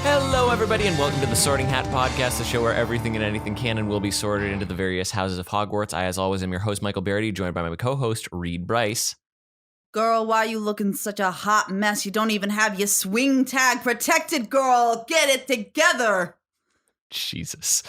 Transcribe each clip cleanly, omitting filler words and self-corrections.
Hello, everybody, and welcome to the Sorting Hat Podcast, the show where everything and anything can and will be sorted into the various houses of Hogwarts. I, as always, am your host, Michael Barryte, joined by my co-host, Brice. Girl, why you looking such a hot mess? You don't even have your swing tag protected, girl. Get it together. Jesus.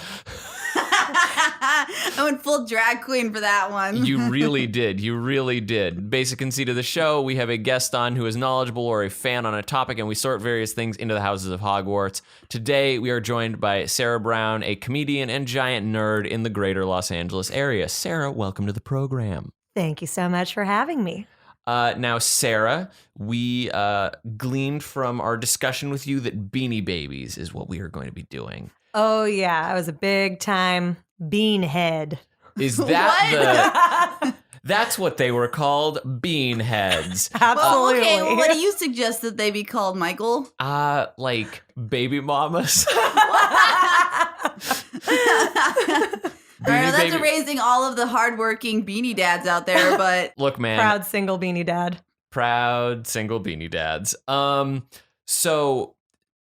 I went full drag queen for that one. You really did. You really did. Basic conceit of the show, we have a guest on who is knowledgeable or a fan on a topic, and we sort various things into the houses of Hogwarts. Today, we are joined by Sara Brown, a comedian and giant nerd in the greater Los Angeles area. Sara, welcome to the program. Thank you so much for having me. Now, Sara, we gleaned from our discussion with you that Beanie Babies is what we are going to be doing. Oh, yeah. I was a big time beanhead. Is that That's what they were called, beanheads. Absolutely. Okay, well, what do you suggest that they be called, Michael? Like baby mamas. All right, that's Baby. erasing all of the hardworking beanie dads out there, but Look, man. Proud single beanie dad. Proud single beanie dads. So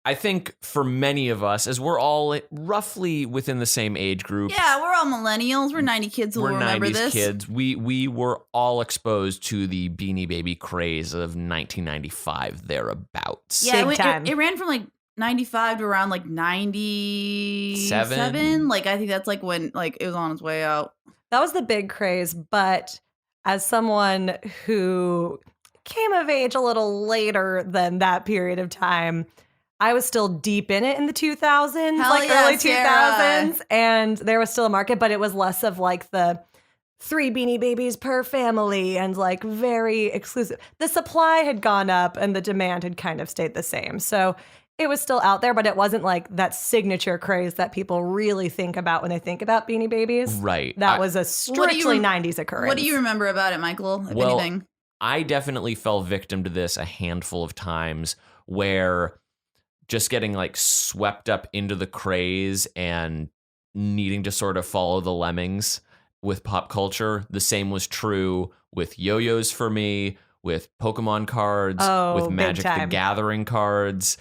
I think for many of us, as we're all roughly within the same age group. yeah, we're all millennials. We're 90 kids who will We're remember 90s this. kids. We were all exposed to the Beanie Baby craze of 1995 thereabouts. Yeah, Big time. it ran from like 95 to around like 97. Like, I think that's like when like it was on its way out. That was the big craze. But as someone who came of age a little later than that period of time, I was still deep in it in the 2000s, Hell like yeah, early Sarah. 2000s. And there was still a market, but it was less of like the 3 Beanie Babies per family and like very exclusive. The supply had gone up and the demand had kind of stayed the same. So it was still out there, but it wasn't like that signature craze that people really think about when they think about Beanie Babies. Right. That was a What do strictly you- 90s occurrence. What do you remember about it, Michael, if Well, anything? I definitely fell victim to this a handful of times where just getting like swept up into the craze and needing to sort of follow the lemmings with pop culture. The same was true with yo-yos for me, with Pokemon cards, Oh, with big Magic the time. Gathering cards.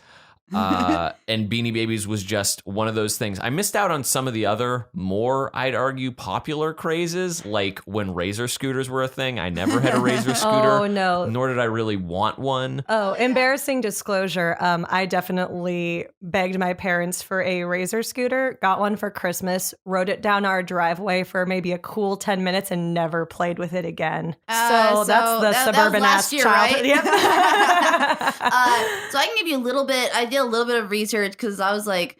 And Beanie Babies was just one of those things. I missed out on some of the other more, I'd argue, popular crazes, like when Razor scooters were a thing. I never had a Razor scooter. Oh, no. Nor did I really want one. Oh, embarrassing disclosure. I definitely begged my parents for a Razor scooter, got one for Christmas, rode it down our driveway for maybe a cool 10 minutes and never played with it again. So that's the that was suburban last ass year, childhood. right? Yep. So I can give you a little bit. I did a little bit of research because I was like,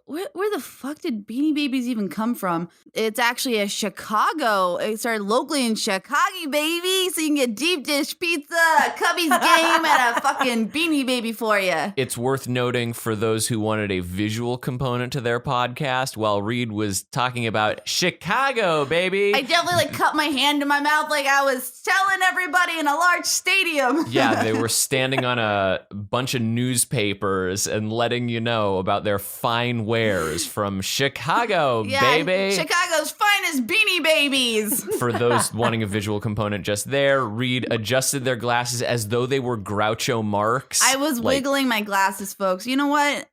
where the fuck did Beanie Babies even come from? It's actually a Chicago. It started locally in Chicago, baby. So you can get deep dish pizza, Cubby's game, and a fucking Beanie Baby for you. It's worth noting for those who wanted a visual component to their podcast, while Reed was talking about Chicago, baby. I definitely like cut my hand in my mouth like I was telling everybody in a large stadium. Yeah, they were standing on a bunch of newspapers and letting you know about their fine wares from Chicago, Yeah, baby. Chicago's finest Beanie Babies. For those wanting a visual component just there, Reed adjusted their glasses as though they were Groucho Marx. I was Like, wiggling my glasses, folks. You know what?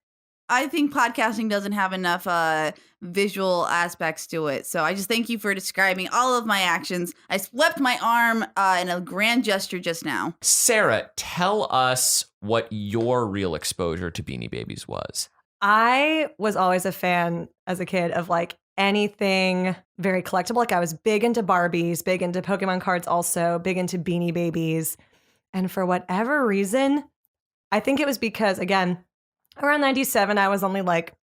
I think podcasting doesn't have enough visual aspects to it. So I just thank you for describing all of my actions. I swept my arm in a grand gesture just now. Sara, tell us what your real exposure to Beanie Babies was. I was always a fan as a kid of like anything very collectible. Like I was big into Barbies, big into Pokemon cards also, big into Beanie Babies. And for whatever reason, I think it was because, again, around 97, I was only like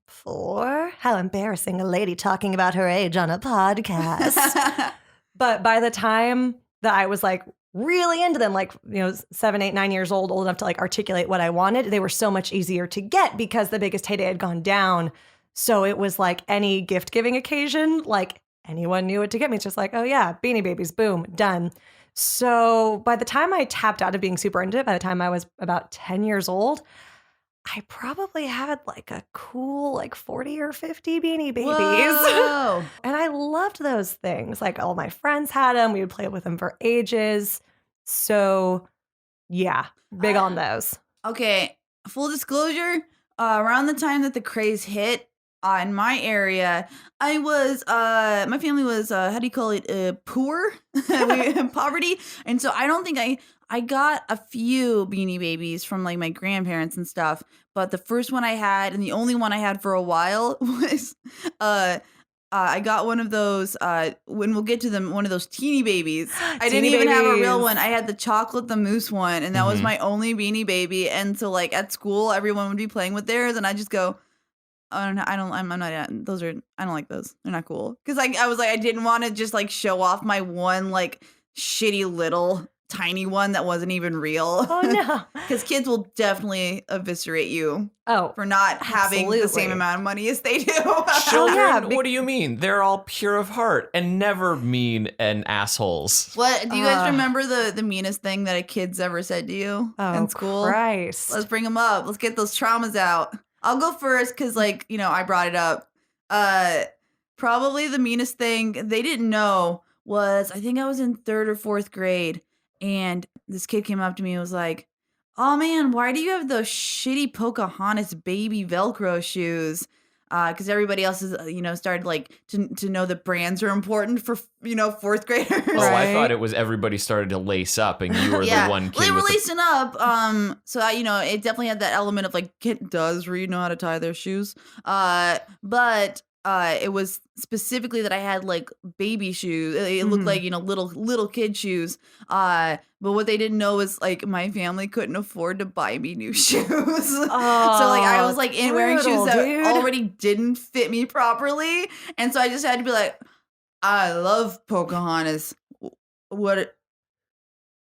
4. How embarrassing, a lady talking about her age on a podcast. But by the time that I was like really into them, like, 7, 8, 9 years old enough to like articulate what I wanted, they were so much easier to get because the biggest heyday had gone down. So it was like any gift giving occasion, like anyone knew what to get me. It's just like, oh yeah, Beanie Babies, boom, done. So by the time I tapped out of being super into it, by the time I was about 10 years old, I probably had like a cool like 40 or 50 Beanie Babies. Whoa. And I loved those things. Like all my friends had them. We would play with them for ages. So yeah, big on those. Okay, full disclosure, around the time that the craze hit in my area, I was my family was how do you call it, poor, poverty, and so I don't think I got a few Beanie Babies from like my grandparents and stuff, but the first one I had and the only one I had for a while was I got one of those, when we'll get to them, one of those teeny babies. I didn't even have a real one. I had the chocolate, the mousse one, and that was my only Beanie Baby. And so, like, at school, everyone would be playing with theirs, and I just go, oh, no, I'm not, I don't like those. They're not cool. Because I was like, I didn't want to just, like, show off my one, like, shitty little tiny one that wasn't even real. Oh, no. Because kids will definitely eviscerate you. Oh, for not having the same amount of money as they do. Children, what do you mean? They're all pure of heart and never mean and assholes. What do you guys remember the meanest thing that a kid's ever said to you in school? Christ. Let's bring them up. Let's get those traumas out. I'll go first because, like, you know, I brought it up. Probably the meanest thing they didn't know was, I think I was in 3rd or 4th grade, and this kid came up to me and was like, oh man, why do you have those shitty Pocahontas baby Velcro shoes? Because everybody else is, you know, started like to know that brands are important for, you know, 4th graders. Oh, I thought it was everybody started to lace up and you were the one kid. Well, they were lacing up. So you know, it definitely had that element of like, kid does read know how to tie their shoes. But it was specifically that I had like baby shoes. It looked like, you know, little kid shoes. But what they didn't know was like my family couldn't afford to buy me new shoes. So like I was like wearing shoes that already didn't fit me properly. And so I just had to be like, I love Pocahontas. What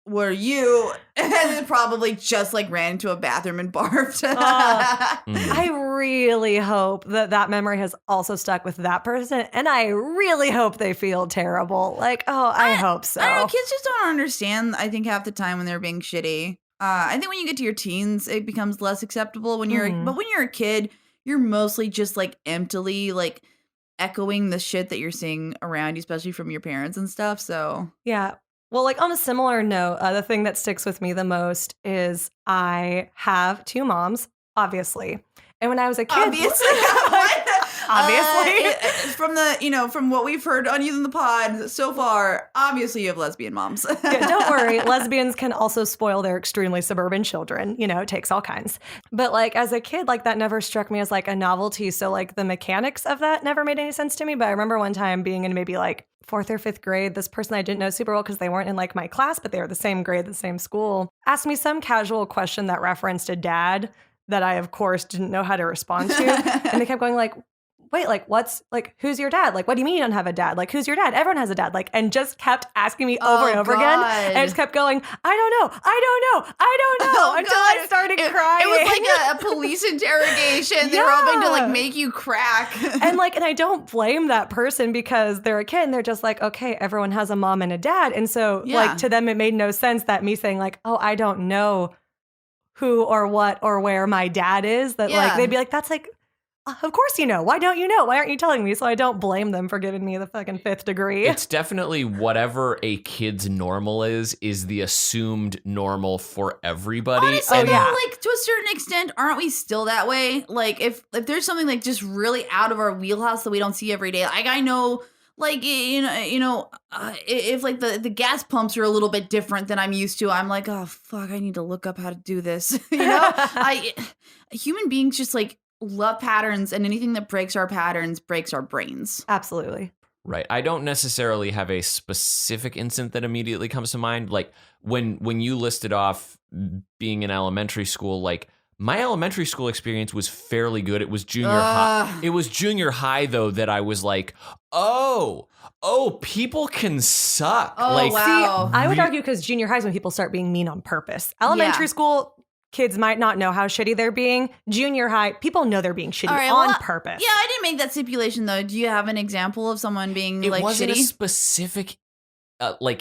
are you? And then probably just like ran into a bathroom and barfed. I really hope that memory has also stuck with that person. And I really hope they feel terrible. Like, I hope so. I don't know, kids just don't understand, I think, half the time when they're being shitty. I think when you get to your teens, it becomes less acceptable but when you're a kid, you're mostly just like emptily like echoing the shit that you're seeing around you, especially from your parents and stuff. So yeah. Well, like on a similar note, the thing that sticks with me the most is I have 2 moms, obviously. And when I was a kid, obviously, from what we've heard on you in the pod so far, obviously you have lesbian moms. Yeah, don't worry. Lesbians can also spoil their extremely suburban children. You know, it takes all kinds. But like as a kid, like that never struck me as like a novelty. So like the mechanics of that never made any sense to me. But I remember one time being in maybe like 4th or 5th grade, this person I didn't know super well because they weren't in like my class, but they were the same grade, the same school, asked me some casual question that referenced a dad that I, of course, didn't know how to respond to. And they kept going like, wait, like, who's your dad? Like, what do you mean you don't have a dad? Like, who's your dad? Everyone has a dad. Like, and just kept asking me over and over again. And I just kept going, I don't know, until I started crying. It was like a police interrogation. They were hoping to like make you crack. And I don't blame that person because they're a kid and they're just like, okay, everyone has a mom and a dad. And so like to them, it made no sense that me saying like, oh, I don't know who or what or where my dad is, that like, they'd be like, that's like, of course you know. Why don't you know? Why aren't you telling me? So I don't blame them for giving me the fucking 5th degree. It's definitely whatever a kid's normal is the assumed normal for everybody. Honestly, though, like to a certain extent, aren't we still that way? Like if there's something like just really out of our wheelhouse that we don't see every day, like I know, like if like the gas pumps are a little bit different than I'm used to, I'm like, oh fuck, I need to look up how to do this. You know, human beings just like love patterns, and anything that breaks our patterns breaks our brains. Absolutely. Right. I don't necessarily have a specific incident that immediately comes to mind. Like when you listed off being in elementary school, like my elementary school experience was fairly good. It was junior high. It was junior high though that I was like, oh, people can suck. Oh, like, wow. See, I would argue because junior high is when people start being mean on purpose. Elementary school, kids might not know how shitty they're being. Junior high, people know they're being shitty on purpose. Yeah, I didn't make that stipulation though. Do you have an example of someone being like shitty? It wasn't a specific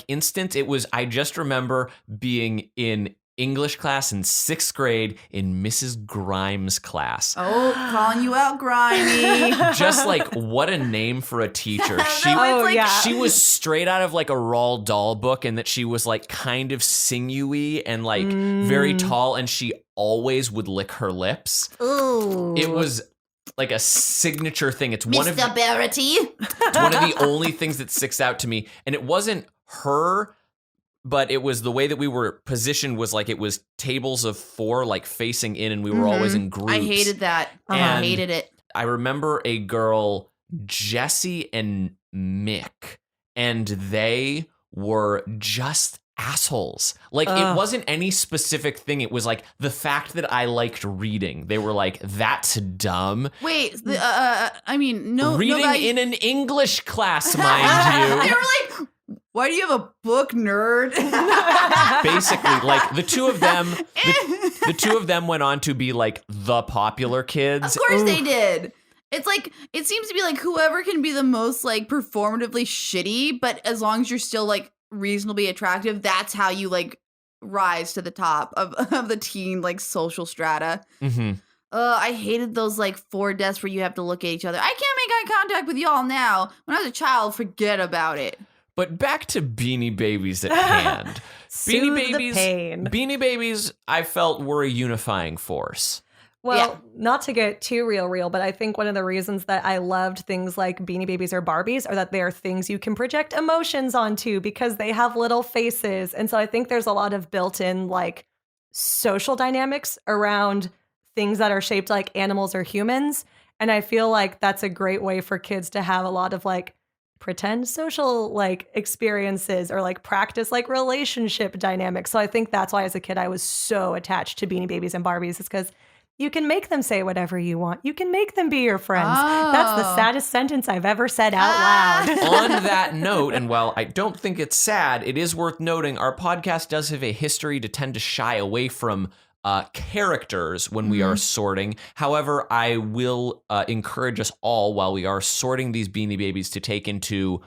instance. It was, I just remember being in English class in 6th grade in Mrs. Grimes' class. Oh, calling you out, Grimy. Just like, what a name for a teacher. She was straight out of like a Roald Dahl book, and that she was like kind of sinewy and like very tall, and she always would lick her lips. Ooh. It was like a signature thing. It's one of Mr. Barryte. it's one of the only things that sticks out to me. And it wasn't her, but it was the way that we were positioned was like it was tables of 4 like facing in, and we were always in groups. I hated that. I And hated it. I remember a girl, Jessie and Mick, and they were just assholes. Like it wasn't any specific thing. It was like the fact that I liked reading. They were like, that's dumb. Wait, I mean, no. Reading nobody... in an English class, mind They you. were like, why do you have a book, nerd? Basically, like the two of them went on to be like the popular kids. Of course they did. It's like, it seems to be like whoever can be the most like performatively shitty, but as long as you're still like reasonably attractive, that's how you like rise to the top of the teen like social strata. Mm-hmm. I hated those like 4 desks where you have to look at each other. I can't make eye contact with y'all now. When I was a child, forget about it. But back to Beanie Babies at hand. Soothe the pain. Beanie Babies, I felt were a unifying force. Well, not to get too real, but I think one of the reasons that I loved things like Beanie Babies or Barbies are that they are things you can project emotions onto because they have little faces. And so I think there's a lot of built-in like social dynamics around things that are shaped like animals or humans. And I feel like that's a great way for kids to have a lot of like pretend social like experiences or like practice like relationship dynamics. So I think that's why as a kid I was so attached to Beanie Babies and Barbies, is because you can make them say whatever you want. You can make them be your friends. Oh. That's the saddest sentence I've ever said out loud. On that note, and while I don't think it's sad, it is worth noting our podcast does have a history to tend to shy away from characters when we are sorting. However, I will encourage us all while we are sorting these Beanie Babies to take into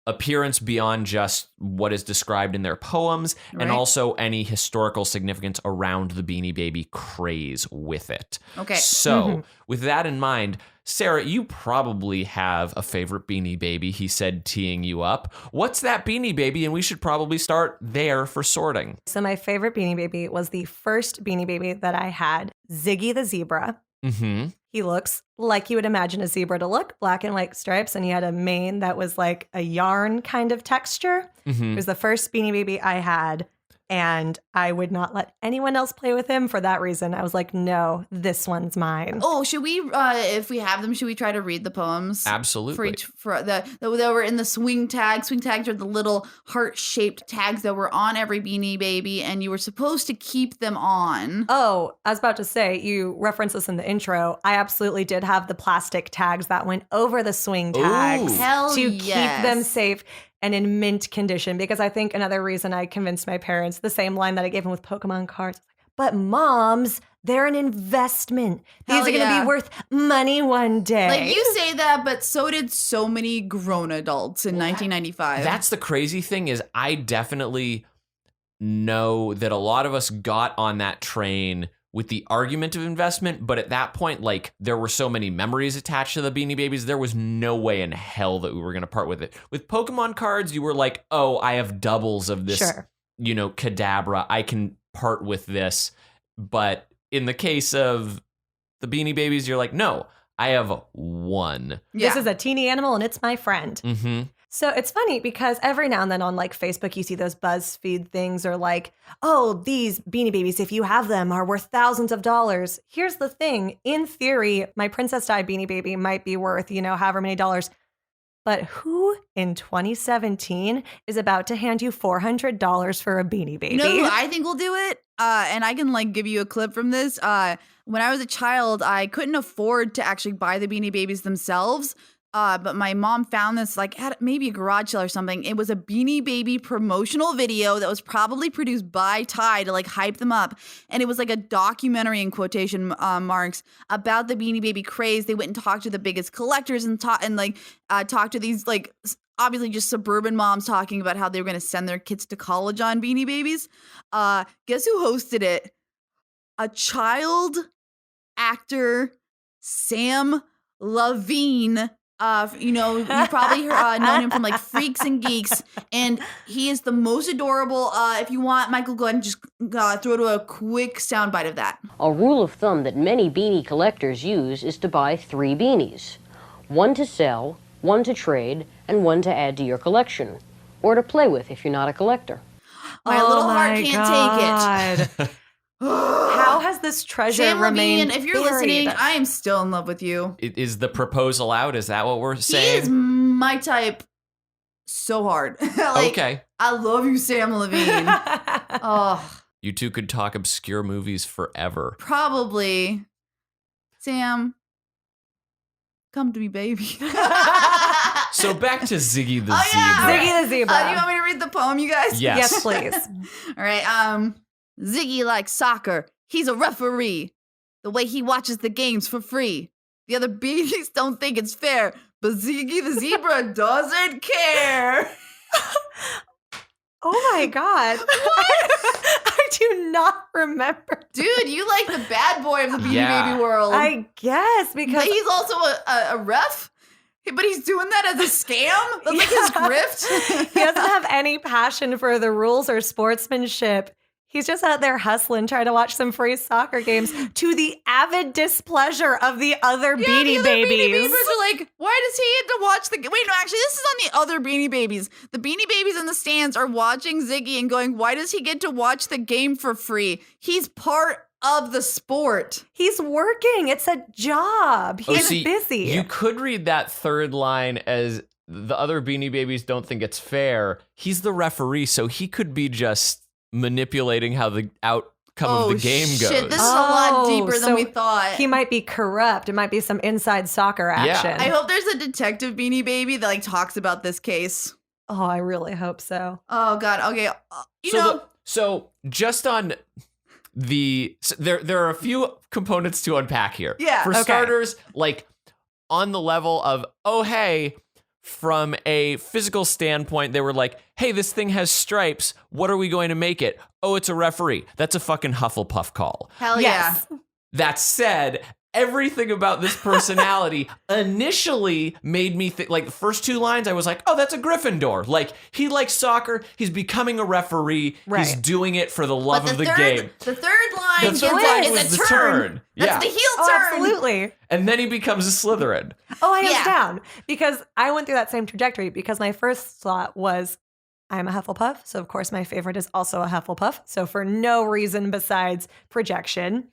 appearance beyond just what is described in their poems, and also any historical significance around the Beanie Baby craze with it. Okay. So with that in mind, Sarah, you probably have a favorite Beanie Baby, he said, teeing you up. What's that Beanie Baby? And we should probably start there for sorting. So my favorite Beanie Baby was the first Beanie Baby that I had, Ziggy the Zebra. Mm-hmm. He looks like you would imagine a zebra to look, black and white stripes, and he had a mane that was like a yarn kind of texture. Mm-hmm. It was the first Beanie Baby I had, and I would not let anyone else play with him for that reason. I was like, no, this one's mine. Oh, should we, if we have them, should we try to read the poems? Absolutely. For that were in the swing tags. Swing tags are the little heart-shaped tags that were on every Beanie Baby, and you were supposed to keep them on. Oh, I was about to say, you referenced this in the intro. I absolutely did have the plastic tags that went over the swing tags Hell to yes. keep them safe and in mint condition, because I think another reason I convinced my parents, the same line that I gave them with Pokemon cards, but moms, they're an investment. These Hell are going to yeah. be worth money one day. Like, you say that, but so did so many grown adults in 1995. That's the crazy thing is I definitely know that a lot of us got on that train with the argument of investment, but at that point, like, there were so many memories attached to the Beanie Babies, there was no way in hell that we were going to part with it. With Pokemon cards, you were like, oh, I have doubles of this, Sure. Kadabra. I can part with this. But in the case of the Beanie Babies, you're like, no, I have one. Yeah. This is a teeny animal and it's my friend. Mm-hmm. So it's funny because every now and then on like Facebook, you see those BuzzFeed things or like, oh, these Beanie Babies, if you have them, are worth thousands of dollars. Here's the thing. In theory, my Princess Di Beanie Baby might be worth, however many dollars. But who in 2017 is about to hand you $400 for a Beanie Baby? You know who I think will do it? And I can like give you a clip from this. When I was a child, I couldn't afford to actually buy the Beanie Babies themselves. But my mom found this like at maybe a garage sale or something. It was a Beanie Baby promotional video that was probably produced by Ty to like hype them up. And it was like a documentary in quotation marks about the Beanie Baby craze. They went and talked to the biggest collectors and talked to these like obviously just suburban moms talking about how they were going to send their kids to college on Beanie Babies. Guess who hosted it? A child actor, Samm Levine, You've probably known him from like Freaks and Geeks, and he is the most adorable. If you want, Michael, go ahead and just throw to a quick soundbite of that. A rule of thumb that many beanie collectors use is to buy 3 beanies. 1 to sell, 1 to trade, and 1 to add to your collection. Or to play with if you're not a collector. My little heart can't take it. How has this treasure Samm remained Levine, if you're buried? listening, I am still in love with you. Is the proposal out? Is that what we're He saying? is my type so hard. Okay. I love you, Samm Levine. Oh, You two could talk obscure movies forever. probably. Sam, come to me, baby. So back to Ziggy the Oh, yeah. Zebra. Ziggy the Zebra. Do you want me to read the poem, you guys? Yes. Yes, please. All right. Ziggy likes soccer. He's a referee. The way he watches the games for free. The other beanies don't think it's fair, but Ziggy the Zebra doesn't care. Oh my God. I do not remember. Dude, you like the bad boy of the Beanie Yeah. Baby world. I guess But because he's also a ref, but he's doing that as a scam? That's like his grift? he doesn't have any passion for the rules or sportsmanship. He's just out there hustling, trying to watch some free soccer games to the avid displeasure of the other Yeah, Beanie the other Babies. Beanie Babies are like, why does he get to watch the... Wait, no, actually, this is on the other Beanie Babies. The Beanie Babies in the stands are watching Ziggy and going, why does he get to watch the game for free? He's part of the sport. He's working. It's a job. He's see, busy. You could read that third line as the other Beanie Babies don't think it's fair. He's the referee, so he could be just manipulating how the outcome of the game shit, goes. this is a lot Oh, deeper than so we thought. He might be corrupt. It might be some inside soccer action. I hope there's a detective Beanie Baby that like talks about this case. Oh, I really hope so. Oh God. Okay. So just on there are a few components to unpack here. Yeah, For okay. starters, like on the level of, oh hey, from a physical standpoint, they were like, hey, this thing has stripes. What are we going to make it? Oh, it's a referee. That's a fucking Hufflepuff call. Hell Yes. yeah. That said, everything about this personality initially made me think, like the first 2 lines, I was like, oh, that's a Gryffindor. Like, he likes soccer. He's becoming a referee. He's Right. doing it for the love But of the game. The third line The third line was is the a turn. turn. Yeah. That's the heel Oh, turn. absolutely. And then he becomes a Slytherin. Oh, hands Yeah. down. Because I went through that same trajectory because my first thought was, I'm a Hufflepuff. So, of course, my favorite is also a Hufflepuff. So, for no reason besides projection.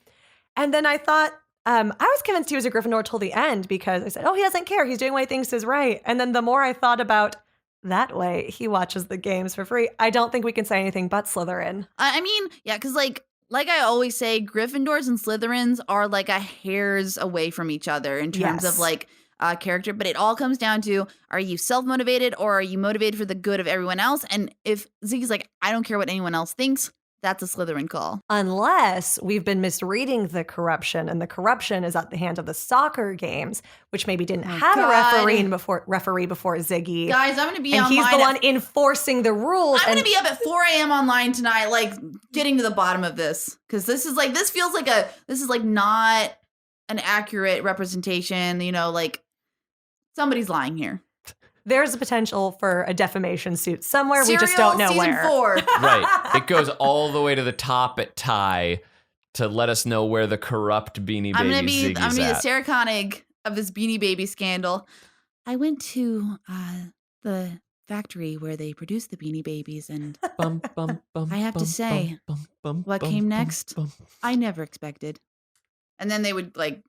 And then I thought, I was convinced he was a Gryffindor till the end because I said, oh, he doesn't care. He's doing what he thinks is right. And then the more I thought about that way, he watches the games for free. I don't think we can say anything but Slytherin. I mean, yeah, because like I always say, Gryffindors and Slytherins are like a hairs away from each other in terms Yes. of like character. But it all comes down to, are you self-motivated or are you motivated for the good of everyone else? And if Ziggy's like, I don't care what anyone else thinks, that's a Slytherin call. Unless we've been misreading the corruption, and the corruption is at the hand of the soccer games, which maybe didn't have God. a referee before Ziggy. Guys, I'm going to be and online. he's the one enforcing the rules. I'm going to be up at 4 a.m. online tonight, like getting to the bottom of this. Because this feels like this is like not an accurate representation. You know, like somebody's lying here. There's a potential for a defamation suit somewhere. We just Serial don't know season where. 4. Right. It goes all the way to the top at tie to let us know where the corrupt Beanie I'm Baby gonna be Ziggy's the at. Sarah Koenig of this Beanie Baby scandal. I went to the factory where they produce the Beanie Babies, and Bum, bum, bum, I have to bum, say, bum, bum, what bum, came bum, next? bum. I never expected. And then they would like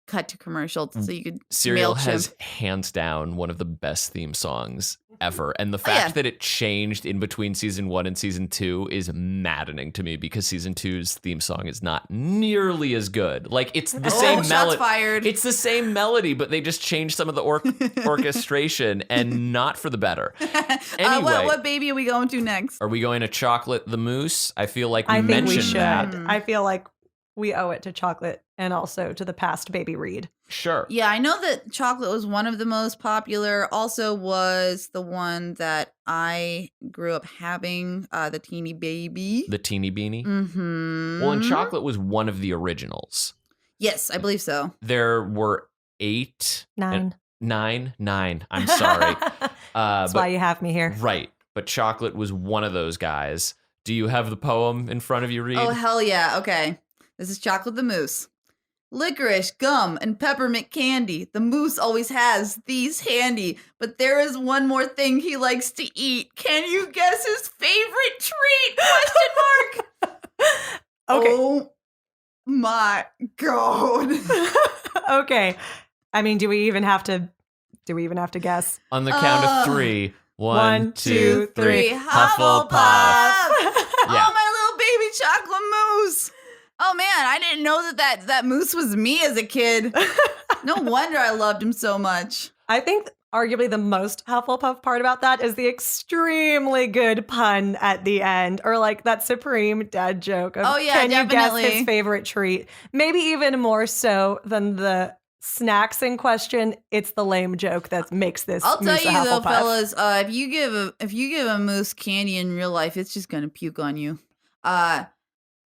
cut to commercials so you could Serial MailChimp. has hands down one of the best theme songs ever. And the fact that it changed in between season 1 and season 2 is maddening to me because season 2's theme song is not nearly as good. Like it's the same shots melody. fired. It's the same melody, but they just changed some of the orchestration and not for the better. Anyway, What baby are we going to next? are we going to Chocolate the Moose? I feel like we I think we mentioned should. that. I feel like we owe it to Chocolate and also to the past Baby Reed. Sure. Yeah, I know that Chocolate was one of the most popular. Also was the one that I grew up having, the Teeny Baby. The Teeny Beanie. Mm-hmm. Well, and Chocolate was one of the originals. Yes, I believe so. There were 8. 9. Nine. I'm sorry. That's why you have me here. Right. But chocolate was one of those guys. Do you have the poem in front of you, Reed? Oh, hell yeah. Okay. This is Chocolate the Moose. Licorice, gum, and peppermint candy. The moose always has these handy, but there is one more thing he likes to eat. Can you guess his favorite treat? Question mark. Okay. Oh my God. Okay. I mean, do we even have to guess? On the count of three. One, two, three. Hufflepuff. Yeah. Oh, my little baby chocolate moose. Oh man, I didn't know that moose was me as a kid. No wonder I loved him so much. I think arguably the most Hufflepuff part about that is the extremely good pun at the end, or like that supreme dad joke of, Oh, yeah, can definitely. you guess his favorite treat? Maybe even more so than the snacks in question. It's the lame joke that makes this I'll tell moose a you though, Hufflepuff. fellas, if you give a moose candy in real life, it's just gonna puke on you.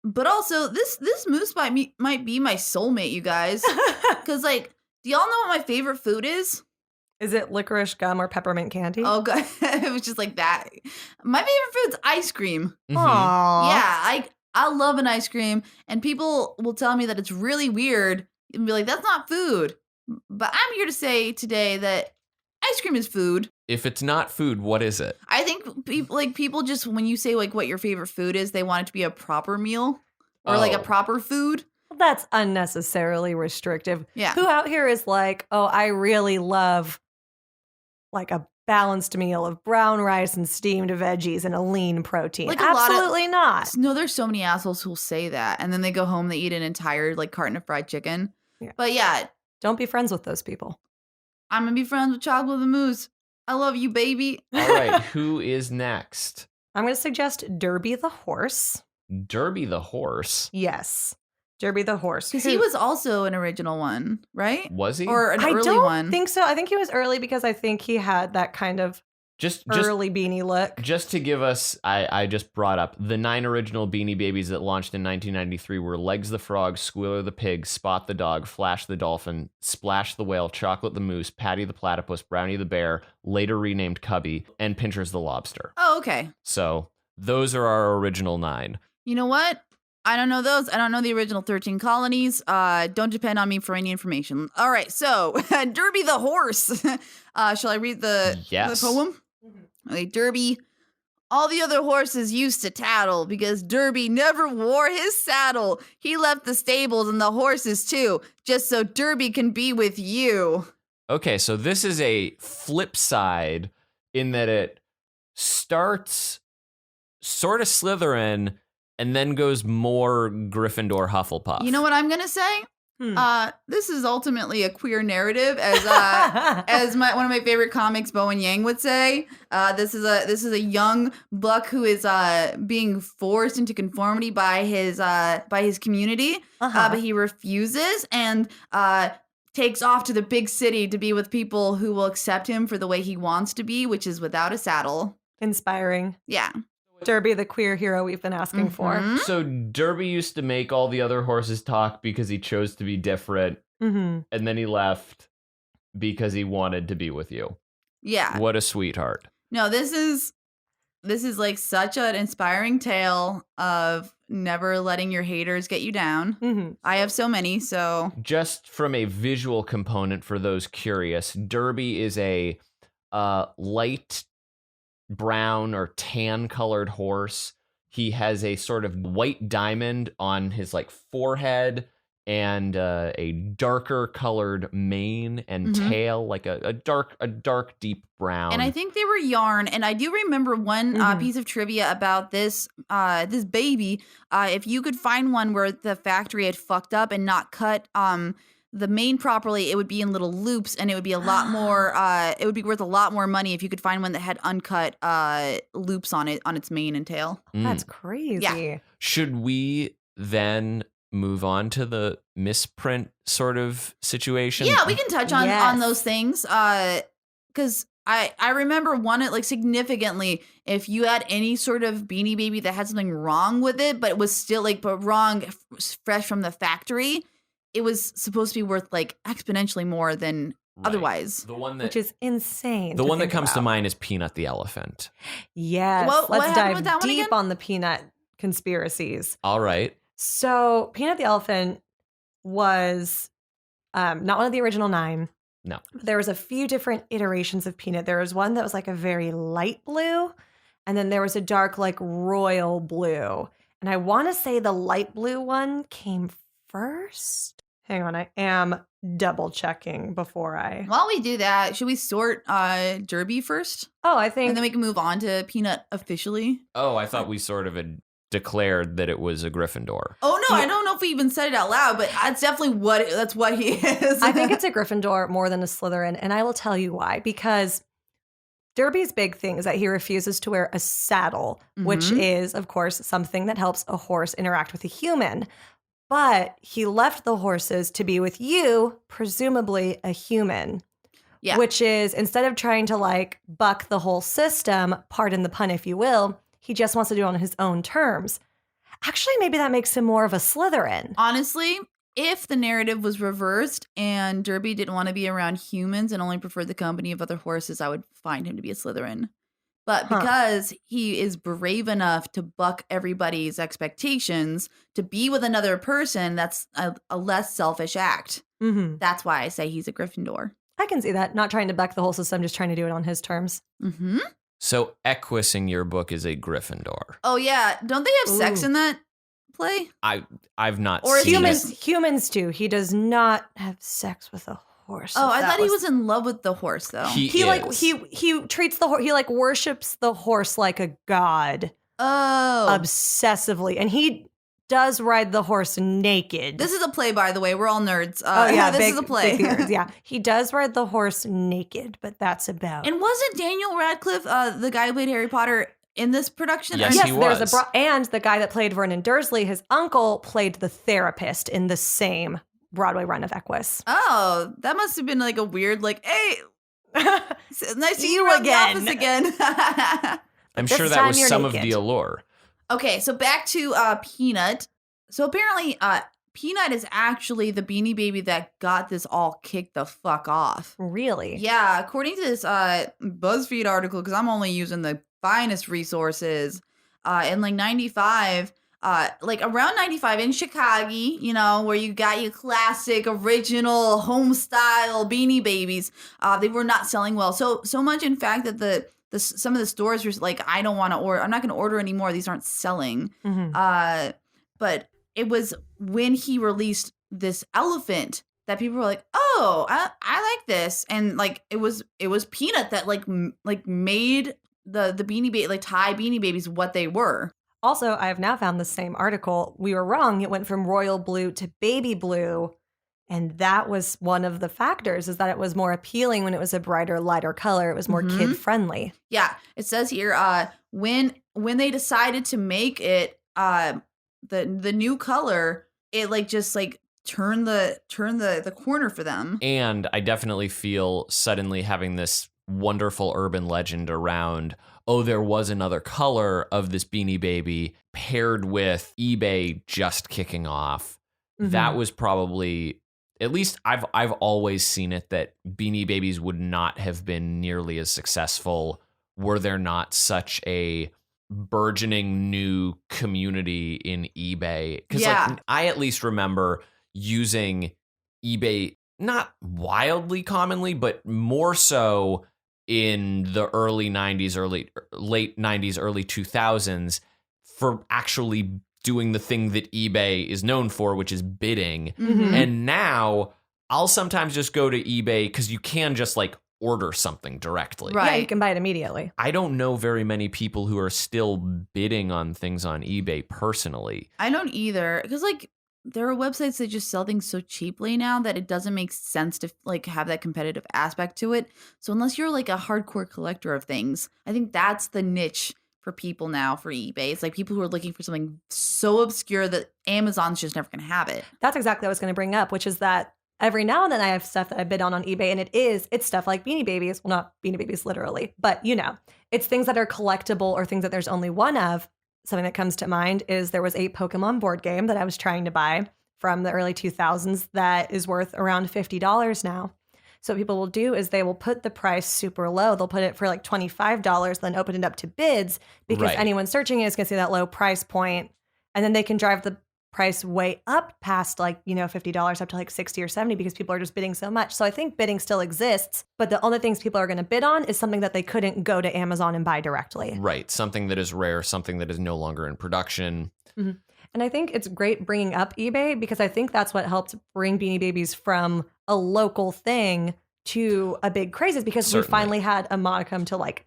But also this moose might be my soulmate, you guys. Because like, do y'all know what my favorite food is? Is it licorice gum or peppermint candy? Oh god, it was just like that. My favorite food's ice cream. Mhm. Aww. Yeah, I love an ice cream, and people will tell me that it's really weird and be like, that's not food. But I'm here to say today that ice cream is food. If it's not food, what is it? I think people just, when you say like what your favorite food is, they want it to be a proper meal or like a Oh. proper food. That's unnecessarily restrictive. Yeah. Who out here is like, oh, I really love like a balanced meal of brown rice and steamed veggies and a lean protein? Like a lot of- Absolutely not. No, there's so many assholes who'll say that, and then they go home, they eat an entire like carton of fried chicken. Yeah. But yeah, Don't be friends with those people. I'm gonna be friends with Chocolate the Moose. I love you, baby. All right, who is next? I'm going to suggest Derby the horse. Derby the horse. Yes. Derby the horse. Because he was also an original one, right? Was he? Or an I early don't one. think so. I think he was early because I think he had that kind of just early beanie look. Just to give us, I just brought up the 9 original Beanie Babies that launched in 1993 were Legs the Frog, Squealer the Pig, Spot the Dog, Flash the Dolphin, Splash the Whale, Chocolate the Moose, Patty the Platypus, Brownie the Bear, later renamed Cubby, and Pincher's the Lobster. Oh, okay. So those are our original 9. You know what? I don't know those. I don't know the original 13 colonies. Don't depend on me for any information. All right, so Derby the horse. Shall I read the poem? Okay, Derby. All the other horses used to tattle because Derby never wore his saddle. He left the stables and the horses too, just so Derby can be with you. Okay, so this is a flip side in that it starts sort of Slytherin and then goes more Gryffindor Hufflepuff. You know what I'm gonna say? This is ultimately a queer narrative, as one of my favorite comics, Bowen Yang, would say. This is a young buck who is being forced into conformity by his community, but he refuses and takes off to the big city to be with people who will accept him for the way he wants to be, which is without a saddle. Inspiring. Yeah. Derby, the queer hero we've been asking for. Mhm. So Derby used to make all the other horses talk because he chose to be different, Mm-hmm. and then he left because he wanted to be with you. Yeah. What a sweetheart. No, this is like such an inspiring tale of never letting your haters get you down. Mm-hmm. I have so many, so Just from a visual component for those curious, Derby is a light brown or tan colored horse. He has a sort of white diamond on his like forehead and a darker colored mane and Mhm. tail, like a dark deep brown. and I think they were yarn. And I do remember one Mhm. piece of trivia about this baby. If you could find one where the factory had fucked up and not cut the mane properly, it would be in little loops, and it would be a lot more. It would be worth a lot more money if you could find one that had uncut loops on its mane and tail. That's crazy. Yeah. Should we then move on to the misprint sort of situation? Yeah, we can touch on Yes. those things. Because I remember one like significantly. If you had any sort of Beanie Baby that had something wrong with it, but it was still wrong fresh from the factory, it was supposed to be worth like exponentially more than Right. otherwise. The one that which is insane. the to one that think comes to about. mind is Peanut the elephant. Yes. What Let's happened with that dive one deep again? on the peanut conspiracies. All right. So Peanut the elephant was not one of the original 9. No. There was a few different iterations of Peanut. There was one that was like a very light blue, and then there was a dark like royal blue. And I want to say the light blue one came first. Hang on, I am double checking before I. While we do that, should we sort Derby first? Oh, I And think then we can move on to Peanut officially. Oh, I thought we sort of had declared that it was a Gryffindor. Oh no, I don't know if we even said it out loud, but it's definitely that's what he is. I think it's a Gryffindor more than a Slytherin, and I will tell you why. Because Derby's big thing is that he refuses to wear a saddle, which Mhm. is, of course, something that helps a horse interact with a human. But he left the horses to be with you, presumably a human. Yeah. Which is, instead of trying to like buck the whole system, pardon the pun if you will, he just wants to do it on his own terms. Actually, maybe that makes him more of a Slytherin. Honestly, if the narrative was reversed and Derby didn't want to be around humans and only preferred the company of other horses, I would find him to be a Slytherin. But Huh. because he is brave enough to buck everybody's expectations, to be with another person, that's a less selfish act. Mm-hmm. That's why I say he's a Gryffindor. I can see that. Not trying to buck the whole system, just trying to do it on his terms. Mm-hmm. So Equus in your book is a Gryffindor. Oh, yeah. Don't they have sex Ooh. in that play? I've not Or seen Humans, it. humans do. He does not have sex with a horse. Oh, if I that thought he was in love with the horse, though. He like he treats the horse. He like worships the horse like a god, Oh. obsessively, and he does ride the horse naked. This is a play, by the way. We're all nerds. oh yeah, this big, is a play. big nerds, yeah, he does ride the horse naked, but that's about. And wasn't Daniel Radcliffe, the guy who played Harry Potter, in this production? Yes, Yes, he there's was. and the guy that played Vernon Dursley, his uncle, played the therapist in the same Broadway run of Equus. Oh, that must have been like a weird, like, hey, nice to see You you around the again. office again. I'm This sure that time was you're some of naked. the allure. Okay, so back to Peanut. So apparently, Peanut is actually the Beanie Baby that got this all kicked the fuck off. Really? Yeah, according to this BuzzFeed article, because I'm only using the finest resources, in like 95, like around 95 in Chicago, you know, where you got your classic original home style Beanie Babies, they were not selling well. So much, in fact, that some of the stores were like, I don't want to order. I'm not going to order anymore. These aren't selling. Mhm. But it was when he released this elephant that people were like, oh, I like this. And like, it was Peanut that like made the Beanie Baby, like Thai Beanie Babies what they were. Also, I have now found the same article. We were wrong. It went from royal blue to baby blue. And that was one of the factors, is that it was more appealing when it was a brighter, lighter color. It was more Mhm. kid friendly. Yeah, it says here, when they decided to make it the new color, it like just like turned the corner for them. And I definitely feel suddenly having this wonderful urban legend around, oh, there was another color of this Beanie Baby paired with eBay just kicking off. That was probably, at least I've always seen it, that Beanie Babies would not have been nearly as successful were there not such a burgeoning new community in eBay. Because Yeah. like, I at least remember using eBay not wildly commonly, but more so in the early 90s, late 90s, early 2000s for actually doing the thing that eBay is known for, which is bidding. Mhm. And now I'll sometimes just go to eBay because you can just like order something directly. Right. Yeah, you can buy it immediately. I don't know very many people who are still bidding on things on eBay personally. I don't either, because like there are websites that just sell things so cheaply now that it doesn't make sense to like have that competitive aspect to it. So unless you're like a hardcore collector of things, I think that's the niche for people now for eBay. It's like people who are looking for something so obscure that Amazon's just never going to have it. That's exactly what I was going to bring up, which is that every now and then I have stuff that I bid on eBay, and it's stuff like Beanie Babies. Well, not Beanie Babies literally, but you know, it's things that are collectible or things that there's only one of. Something that comes to mind is there was a Pokemon board game that I was trying to buy from the early 2000s that is worth around $50 now. So what people will do is they will put the price super low. They'll put it for like $25, then open it up to bids because Right. anyone searching it is going to see that low price point, and then they can drive the price way up past like, $50 up to like 60 or 70 because people are just bidding so much. So I think bidding still exists, but the only things people are going to bid on is something that they couldn't go to Amazon and buy directly. Right. Something that is rare, something that is no longer in production. Mm-hmm. And I think it's great bringing up eBay because I think that's what helped bring Beanie Babies from a local thing to a big craze, is because Certainly. we finally had a modicum to like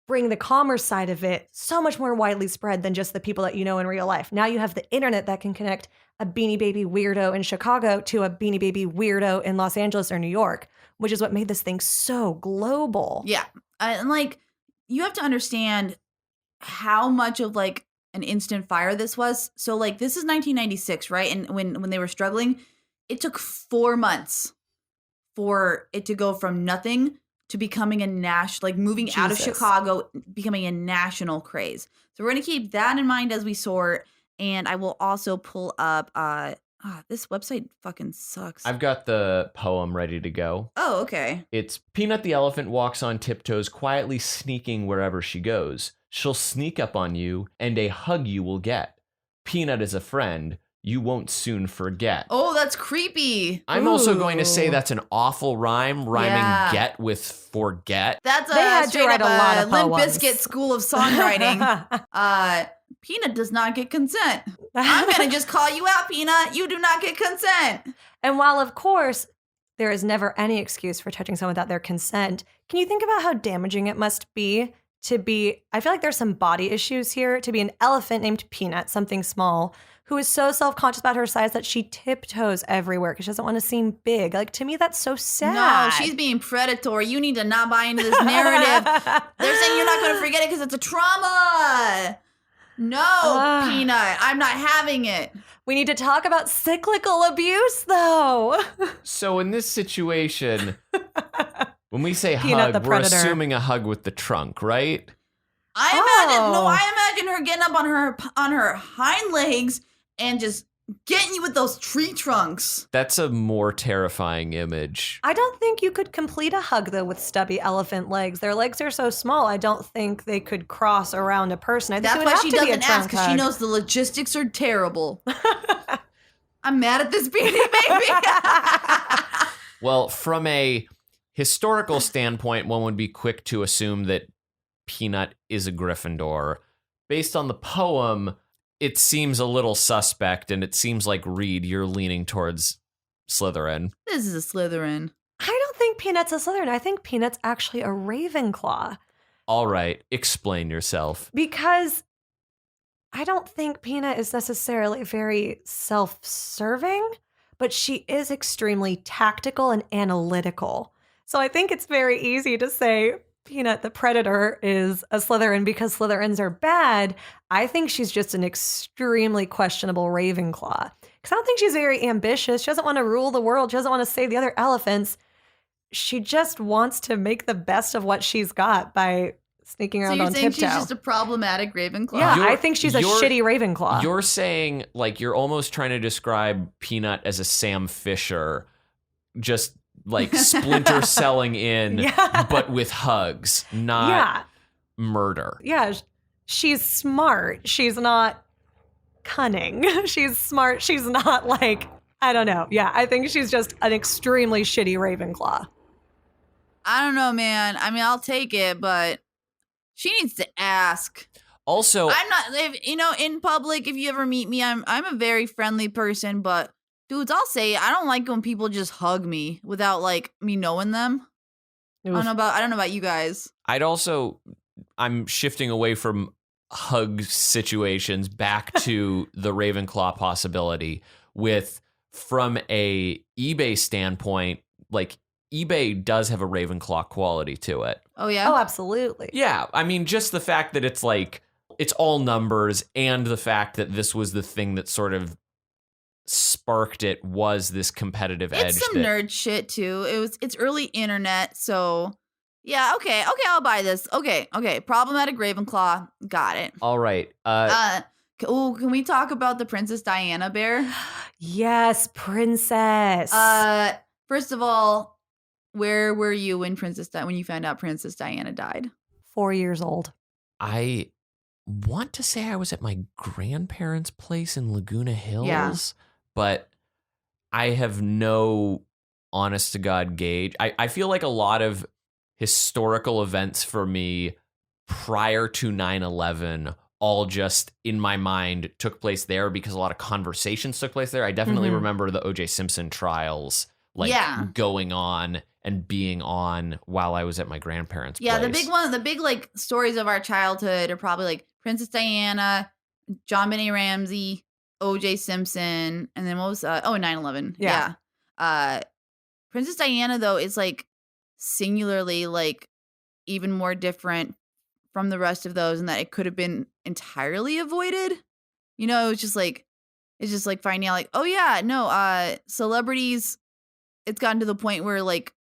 bring the commerce side of it so much more widely spread than just the people that you know in real life. Now you have the internet that can connect a Beanie Baby weirdo in Chicago to a Beanie Baby weirdo in Los Angeles or New York, which is what made this thing so global. Yeah. And like, you have to understand how much of like an instant fire this was. So like, this is 1996, right? And when they were struggling, it took 4 months for it to go from nothing to becoming a national, like moving out of Jesus. Chicago, becoming a national craze. So we're going to keep that in mind as we sort. And I will also pull up, this website fucking sucks. I've got the poem ready to go. Oh, okay. It's Peanut the elephant walks on tiptoes, quietly sneaking wherever she goes. She'll sneak up on you, and a hug you will get. Peanut is a friend you won't soon forget. Oh, that's creepy. I'm also going to say Ooh. that's an awful rhyme, rhyming Yeah. get with forget. That's They had to straight write up a lot of Limp poems. Bizkit School of Songwriting. Peanut does not get consent. I'm going to just call you out, Peanut. You do not get consent. And while, of course, there is never any excuse for touching someone without their consent, can you think about how damaging it must be to be, I feel like there's some body issues here, to be an elephant named Peanut, something small, who is so self-conscious about her size that she tiptoes everywhere because she doesn't want to seem big. Like, to me, that's so sad. No, she's being predatory. You need to not buy into this narrative. They're saying you're not going to forget it because it's a trauma. No, Peanut, I'm not having it. We need to talk about cyclical abuse, though. So in this situation, when we say Peanut the hug, we're predator. assuming a hug with the trunk, right? I imagine her getting up on her hind legs and just getting you with those tree trunks. That's a more terrifying image. I don't think you could complete a hug, though, with stubby elephant legs. Their legs are so small, I don't think they could cross around a person. I think That's it would why have she to be a doesn't ask, trunk because she hug. knows the logistics are terrible. I'm mad at this Beanie Baby. Well, from a historical standpoint, one would be quick to assume that Peanut is a Gryffindor. Based on the poem, it seems a little suspect, and it seems like, Reed, you're leaning towards Slytherin. This is a Slytherin. I don't think Peanut's a Slytherin. I think Peanut's actually a Ravenclaw. All right, explain yourself. Because I don't think Peanut is necessarily very self-serving, but she is extremely tactical and analytical. So I think it's very easy to say Peanut the Predator is a Slytherin because Slytherins are bad. I think she's just an extremely questionable Ravenclaw. Because I don't think she's very ambitious. She doesn't want to rule the world. She doesn't want to save the other elephants. She just wants to make the best of what she's got by sneaking So around you're on saying tiptoe. she's just a problematic Ravenclaw? Yeah, You're- I think she's a you're- shitty Ravenclaw. You're saying, like, you're almost trying to describe Peanut as a Sam Fisher, just like splinter selling in, Yeah. but with hugs, not Yeah. murder. Yeah, she's smart. She's not cunning. She's smart. She's not like, I don't know. Yeah, I think she's just an extremely shitty Ravenclaw. I don't know, man. I mean, I'll take it, but she needs to ask. Also, I'm not, if, in public, if you ever meet me, I'm a very friendly person, but dudes, I'll say I don't like when people just hug me without like me knowing them. I don't know about you guys. I'm shifting away from hug situations back to the Ravenclaw possibility from a eBay standpoint, like eBay does have a Ravenclaw quality to it. Oh yeah. Oh, absolutely. Yeah, I mean, just the fact that it's like, it's all numbers, and the fact that this was the thing that sort of sparked it was this competitive edge. It's some nerd shit too. It's early internet, so yeah, okay, I'll buy this. Okay. Problematic Ravenclaw, got it. All right. Can we talk about the Princess Diana bear? Yes, princess. First of all, Where were you when when you found out Princess Diana died? 4 years old. I want to say I was at my grandparents' place in Laguna Hills, but I have no honest to God gauge. I feel like a lot of historical events for me prior to 9/11 all just in my mind took place there because a lot of conversations took place there. I definitely remember the O.J. Simpson trials going on and being on while I was at my grandparents' place. The big like stories of our childhood are probably like Princess Diana, John Benet Ramsey, O.J. Simpson, and then what was 9/11. Yeah. Princess Diana though is like singularly like even more different from the rest of those in that it could have been entirely avoided. You know, it's just like finding out like, oh yeah, no, celebrities, it's gotten to the point where like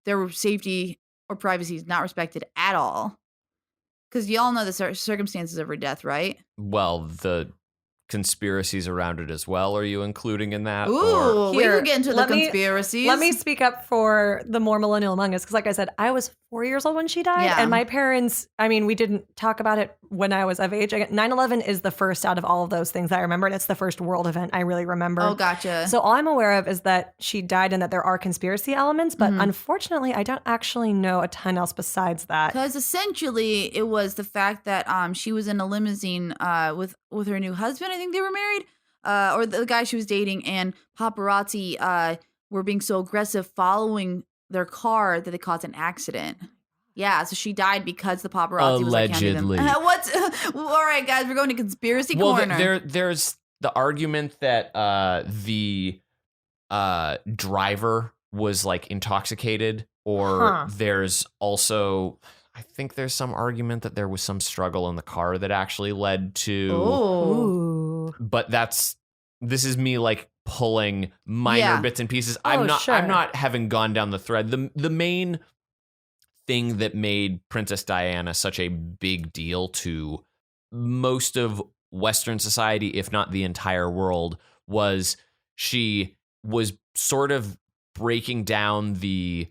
their safety or privacy is not respected at all. Because y'all know the circumstances of her death, right? Well, the conspiracies around it as well. Are you including in that? Ooh, we Here, could get into the conspiracies. Let me speak up for the more millennial among us. Because like I said, I was 4 years old when she died. Yeah. And my parents, I mean, we didn't talk about it when I was of age. 9/11 is the first out of all of those things I remember. And it's the first world event I really remember. Oh, gotcha. So all I'm aware of is that she died and that there are conspiracy elements. But unfortunately, I don't actually know a ton else besides that. Because essentially it was the fact that she was in a limousine with her new husband. I think they were married. Or the guy she was dating, and paparazzi were being so aggressive following their car that they caused an accident. Yeah, so she died because the paparazzi allegedly. was like, what's all right, guys? We're going to conspiracy corner. There's the argument that the driver was like intoxicated, or there's also, I think there's some argument that there was some struggle in the car that actually led to. Ooh. But this is me like pulling minor bits and pieces. I'm not having gone down the thread. The main thing that made Princess Diana such a big deal to most of Western society, if not the entire world, was she was sort of breaking down the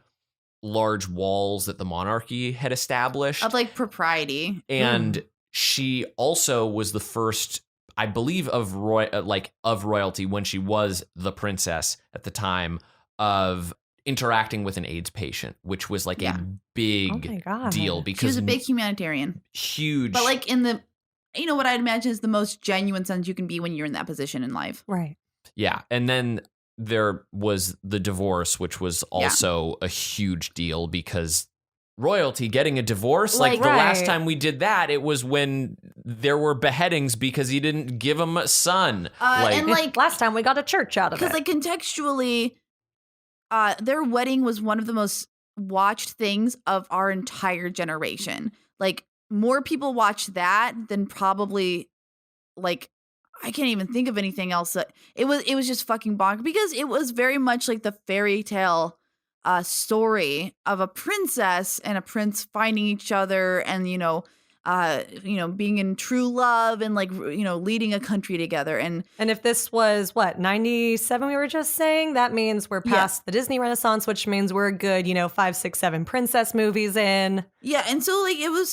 large walls that the monarchy had established Of like propriety. and she also was the first, I believe, of royalty when she was the princess at the time, of interacting with an AIDS patient, which was like a big deal because She was a big humanitarian. Huge. But like in the, what I'd imagine is the most genuine sense you can be when you're in that position in life. Right. Yeah. And then there was the divorce, which was also a huge deal because royalty getting a divorce, like the last time we did that, it was when there were beheadings because he didn't give him a son. And like last time we got a church out of it. Because like contextually, their wedding was one of the most watched things of our entire generation. Like more people watched that than probably like, I can't even think of anything else. It was just fucking bonkers because it was very much like the fairy tale story of a princess and a prince finding each other and, being in true love and like, leading a country together. And if this was 97 we were just saying, that means we're past the Disney Renaissance, which means we're a good, 5, 6, 7 princess movies in. Yeah. And so like, it was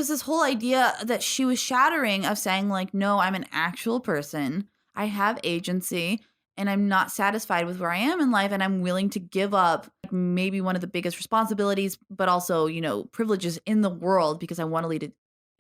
this whole idea that she was shattering of saying like, no, I'm an actual person. I have agency and I'm not satisfied with where I am in life. And I'm willing to give up maybe one of the biggest responsibilities, but also, privileges in the world because I want to lead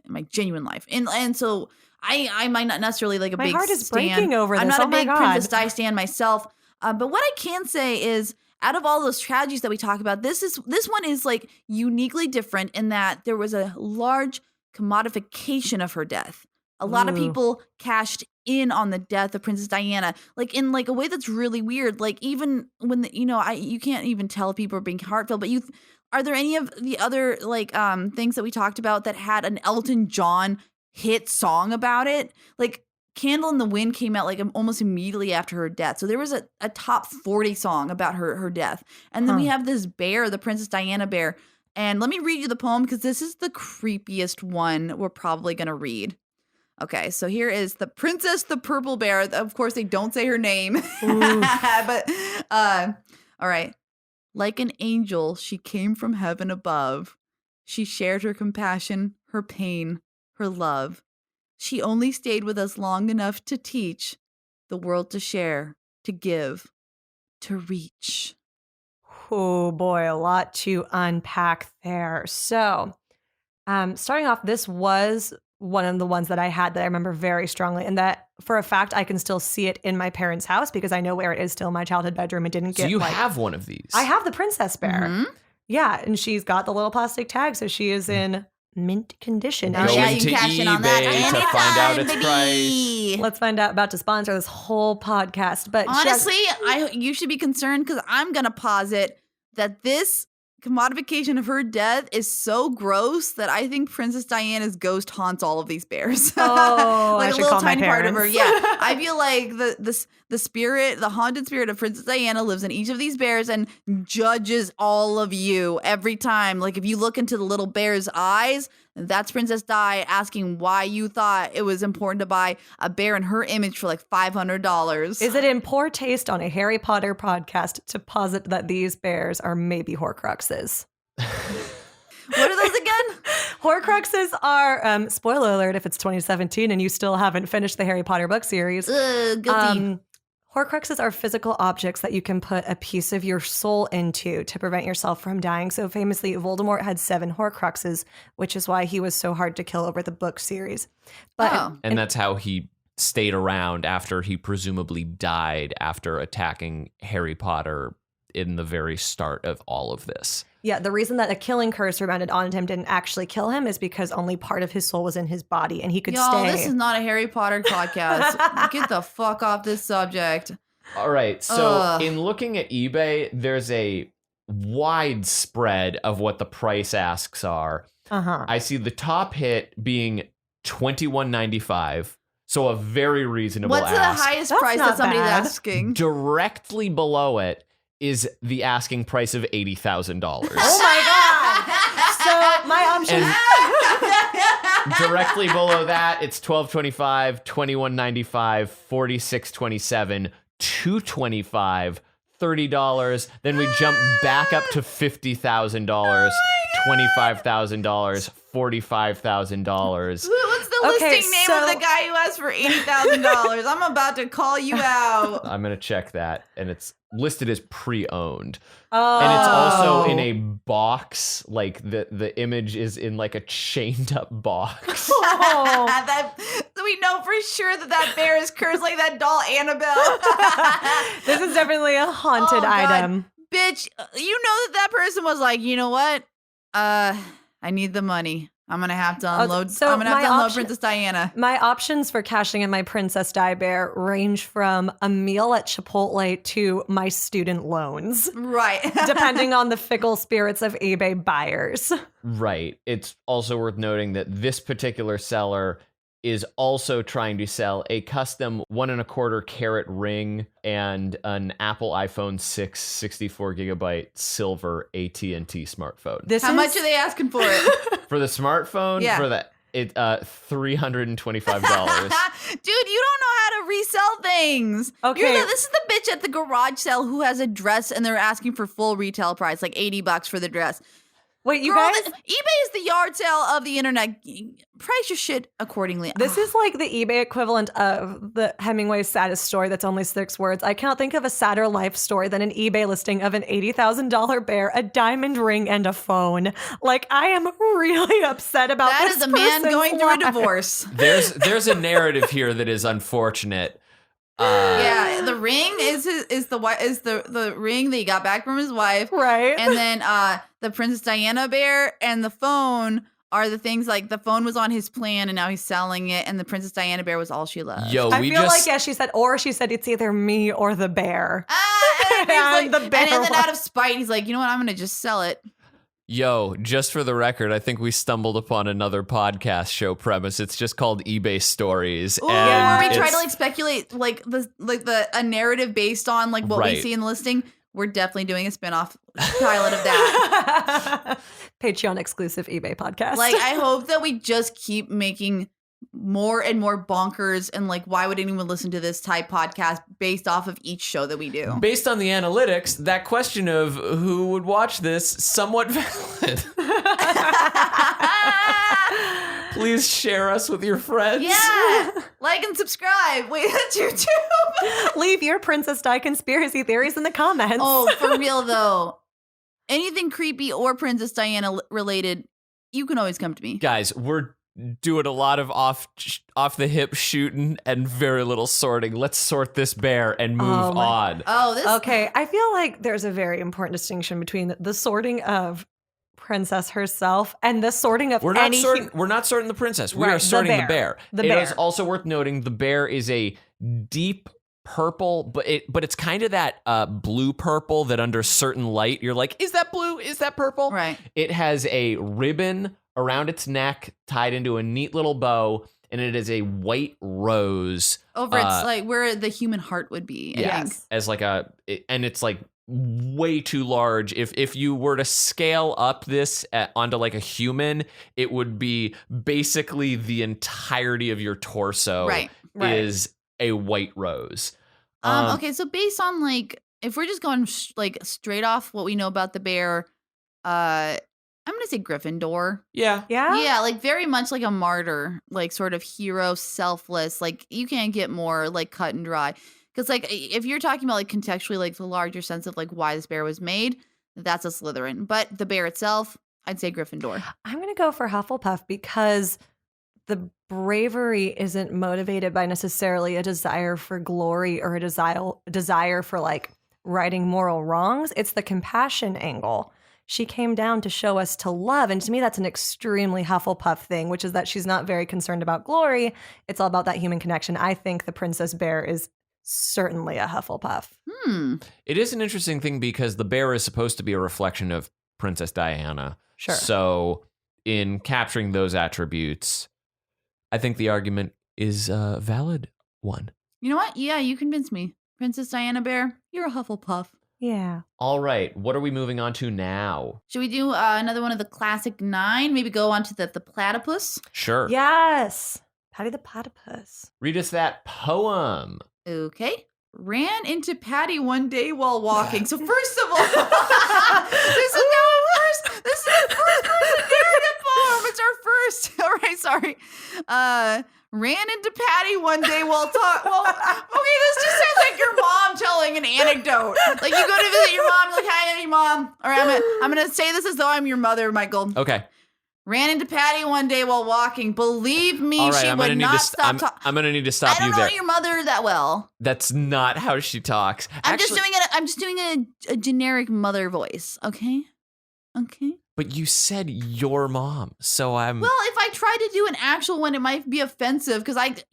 my genuine life. And so I might not necessarily like a my big heart is stan. breaking over this. I'm not a big God. Princess Di stan myself. But what I can say is, out of all those tragedies that we talk about, this one is like uniquely different in that there was a large commodification of her death. A lot of people cashed in on the death of Princess Diana, like in like a way that's really weird. Like even when you can't even tell people are being heartfelt, but are there any of the other like things that we talked about that had an Elton John hit song about it? Like Candle in the Wind came out like almost immediately after her death. So there was a top 40 song about her death. And then we have this bear, the Princess Diana bear. And let me read you the poem because this is the creepiest one we're probably going to read. Okay, so here is the Princess the Purple Bear. Of course, they don't say her name. But all right. Like an angel, she came from heaven above. She shared her compassion, her pain, her love. She only stayed with us long enough to teach the world to share, to give, to reach. Oh boy, a lot to unpack there. So, starting off, this was one of the ones that I had that I remember very strongly, and that for a fact I can still see it in my parents' house because I know where it is still in my childhood bedroom. It didn't get. So you have one of these. I have the princess bear. Mhm. Yeah, and she's got the little plastic tag, so she is in mint condition. Oh, Go yeah, into you can cash in on that eBay to find out its price. Let's find out. About to sponsor this whole podcast, but Honestly, you should be concerned because I'm going to posit that this commodification of her death is so gross that I think Princess Diana's ghost haunts all of these bears. Oh, like I a should little call my tiny part of her. parents. Yeah, I feel like the spirit, the haunted spirit of Princess Diana lives in each of these bears and judges all of you every time. Like if you look into the little bear's eyes, that's Princess Di asking why you thought it was important to buy a bear in her image for like $500. Is it in poor taste on a Harry Potter podcast to posit that these bears are maybe Horcruxes? What are those again? Horcruxes are, spoiler alert if it's 2017 and you still haven't finished the Harry Potter book series. Guilty. Horcruxes are physical objects that you can put a piece of your soul into to prevent yourself from dying. So famously, Voldemort had 7 Horcruxes, which is why he was so hard to kill over the book series. But And that's how he stayed around after he presumably died after attacking Harry Potter in the very start of all of this. yeah, the reason that a killing curse remanded on him didn't actually kill him is because only part of his soul was in his body and he could Y'all, stay. this is not a Harry Potter podcast. Get the fuck off this subject. All right. So in looking at eBay, there's a wide spread of what the price asks are. Uh-huh. I see the top hit being $21.95. So a very reasonable What's the ask. highest That's price not that somebody's bad. asking? Directly below it is the asking price of $80,000. Oh my God. So my option. And directly below that, it's $12.25, $21.95, $46.27, $225, $30. Then we jump back up to $50,000, $25,000, $45,000. What's the Okay, listing name so- of the guy who asked for $80,000? I'm about to call you out. I'm going to check that. And it's listed as pre-owned. Oh. And it's also in a box, like the image is in like a chained up box. Oh. So we know for sure that bear is cursed like that doll Annabelle. This is definitely a haunted Oh, God. item. Bitch, you know that person was like, you know what? I need the money. I'm gonna have to unload. so I'm gonna have my to unload option- Princess Diana. My options for cashing in my Princess Di Bear range from a meal at Chipotle to my student loans, Right. depending on the fickle spirits of eBay buyers. Right. It's also worth noting that this particular seller is also trying to sell a custom 1.25 carat ring and an Apple iPhone 6 64 gigabyte silver AT&T smartphone. How much are they asking for it? For the smartphone, Yeah. for that, $325. Dude, you don't know how to resell things. Okay. This is the bitch at the garage sale who has a dress and they're asking for full retail price, like $80 for the dress. Wait, you Girl, guys? eBay is the yard sale of the internet. Price your shit accordingly. This is like the eBay equivalent of the Hemingway's saddest story that's only 6 words. I cannot think of a sadder life story than an eBay listing of an $80,000 bear, a diamond ring, and a phone. Like, I am really upset about That this is a man person's going through a life. divorce. There's a narrative here that is unfortunate. Yeah, the ring is the ring that he got back from his wife, Right. and then the Princess Diana bear and the phone are the things like the phone was on his plan and now he's selling it, and the Princess Diana bear was all she loved. Yo, I we feel just like, yeah, she said it's either me or the bear. And, And the bear and then out one. of spite, he's like, you know what? I'm gonna just sell it. Yo, just for the record, I think we stumbled upon another podcast show premise. It's just called eBay Stories. Ooh, and where we try it's- to like speculate a narrative based on like what we Right. see in the listing. We're definitely doing a spinoff pilot of that. Patreon exclusive eBay podcast. Like, I hope that we just keep making more and more bonkers and like, why would anyone listen to this type podcast based off of each show that we do? Based on the analytics, that question of who would watch this, somewhat valid. Please share us with your friends. Yeah. Like and subscribe. Wait, that's YouTube. Leave your Princess Di conspiracy theories in the comments. Oh, for real though. Anything creepy or Princess Diana related, you can always come to me. Guys, we're doing a lot of off the hip shooting and very little sorting. Let's sort this bear and move on. Oh, this. Okay, I feel like there's a very important distinction between the sorting of Princess herself and the sorting of We're not sorting the princess. We Right, are sorting the bear. The It bear. is also worth noting the bear is a deep purple, but it's kind of that blue purple that under certain light you're like, is that blue? Is that purple? Right. It has a ribbon around its neck tied into a neat little bow, and it is a white rose. Over it's like where the human heart would be. I think. As like and it's like way too large. If you were to scale up this onto like a human, it would be basically the entirety of your torso. Right. Is a white rose. Okay, so based on like, if we're just going like straight off what we know about the bear, I'm gonna say Gryffindor. Yeah. Yeah, like very much like a martyr, like sort of hero, selfless. Like you can't get more like cut and dry. Because like if you're talking about like contextually, like the larger sense of like why this bear was made, that's a Slytherin. But the bear itself, I'd say Gryffindor. I'm going to go for Hufflepuff because the bravery isn't motivated by necessarily a desire for glory or a desire for like righting moral wrongs. It's the compassion angle. She came down to show us to love. And to me, that's an extremely Hufflepuff thing, which is that she's not very concerned about glory. It's all about that human connection. I think the Princess Bear is certainly a Hufflepuff. It is an interesting thing because the bear is supposed to be a reflection of Princess Diana. Sure. So in capturing those attributes, I think the argument is a valid one. You know what? Yeah, you convinced me. Princess Diana Bear, you're a Hufflepuff. Yeah. All right. What are we moving on to now? Should we do another one of the classic 9? Maybe go on to the platypus? Sure. Yes. Patty the Platypus. Read us that poem. Okay. Ran into Patty one day while walking. So first of all, this is the first person narrative poem. It's our first. All right, sorry. Ran into Patty one day while okay, this just sounds like your mom telling an anecdote. Like you go to visit your mom, like, hi, mom. All right, I'm gonna say this as though I'm your mother, Michael. Okay. Ran into Patty one day while walking. Believe me, All right, she would not stop talking. I'm gonna need to stop you there. I don't know your mother that well. That's not how she talks. I'm just doing a generic mother voice. Okay. But you said your mom, so I'm. Well, if I try to do an actual one, it might be offensive because I've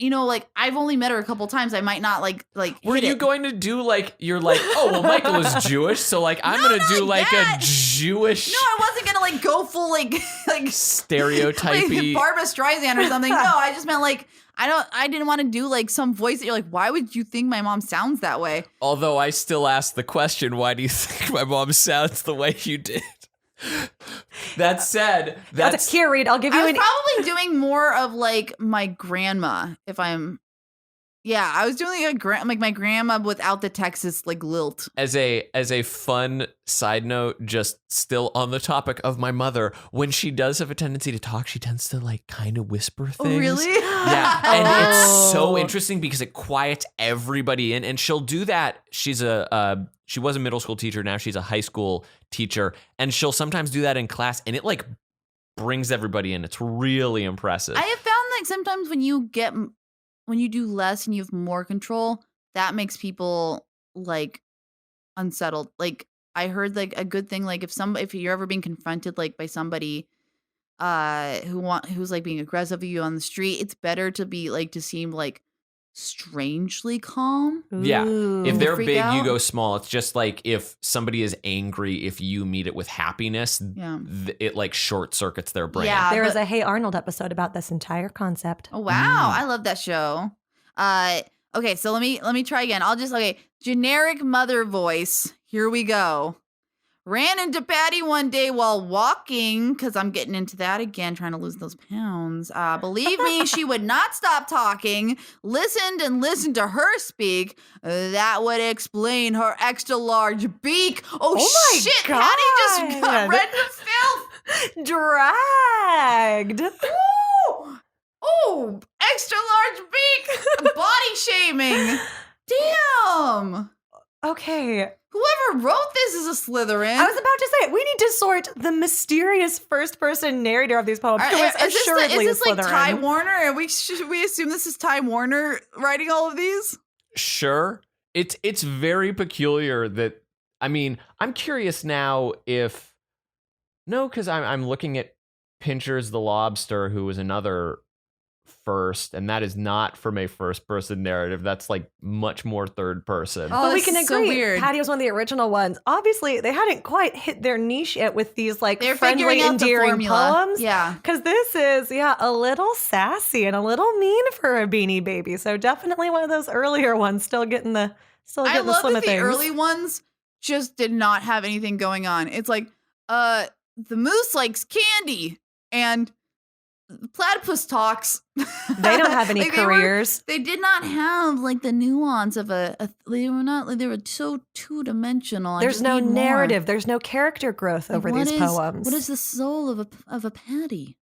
only met her a couple times. I might not like. Were you going to do like you're like, oh well, Michael is Jewish, so like I'm gonna do like a Jewish. No, I wasn't gonna like go full like stereotypy like Barbra Streisand or something. No, I just meant like I didn't want to do like some voice that you're like, why would you think my mom sounds that way? Although I still ask the question, why do you think my mom sounds the way you did? That said, that's here, Reed. I'll give you. I was probably doing more of like my grandma. I was doing like my grandma without the Texas like lilt. as a fun side note, just still on the topic of my mother. When she does have a tendency to talk, she tends to like kind of whisper things. Oh, really? Yeah, and it's so interesting because it quiets everybody in, and she'll do that. She was a middle school teacher, now she's a high school teacher, and she'll sometimes do that in class, and it like brings everybody in. It's really impressive. I have found like sometimes when you do less and you have more control, that makes people like unsettled. Like I heard like a good thing, like if you're ever being confronted like by somebody who's like being aggressive with you on the street, it's better to be like to seem like strangely calm. Yeah. If they're Freak big, out. you go small. It's just like if somebody is angry, if you meet it with happiness, it like short circuits their brain. Yeah. There was a Hey Arnold episode about this entire concept. Oh wow, I love that show. Okay, so let me try again. Generic mother voice. Here we go. ran into Patty one day while walking, because I'm getting into that again, trying to lose those pounds. Believe me, she would not stop talking, listened and listened to her speak. That would explain her extra large beak. Oh my shit, God. Patty just got red to filth. Dragged. Ooh! Oh, extra large beak. Body shaming. Damn. Okay. Whoever wrote this is a Slytherin. I was about to say, we need to sort the mysterious first-person narrator of these poems. Who is assuredly is this a like Slytherin. Ty Warner? Should we assume this is Ty Warner writing all of these? Sure. It's very peculiar that, I mean, I'm curious now if, no, because I'm looking at Pincher's the Lobster, who was another first, and that is not from a first person narrative. That's like much more third person. Oh, But we this can is agree. so weird. Patty was one of the original ones. Obviously, they hadn't quite hit their niche yet with these like They're friendly, figuring out the endearing formula. poems. Yeah. Because this is, a little sassy and a little mean for a Beanie Baby. So definitely one of those earlier ones, still getting the I love swim that of the things. early ones just did not have anything going on. It's like, the moose likes candy and the platypus talks. They don't have any Like, careers. They did not have like the nuance of they were not like they were so two-dimensional. I There's just no need more. narrative. There's no character growth over Like, these poems. What is the soul of a patty?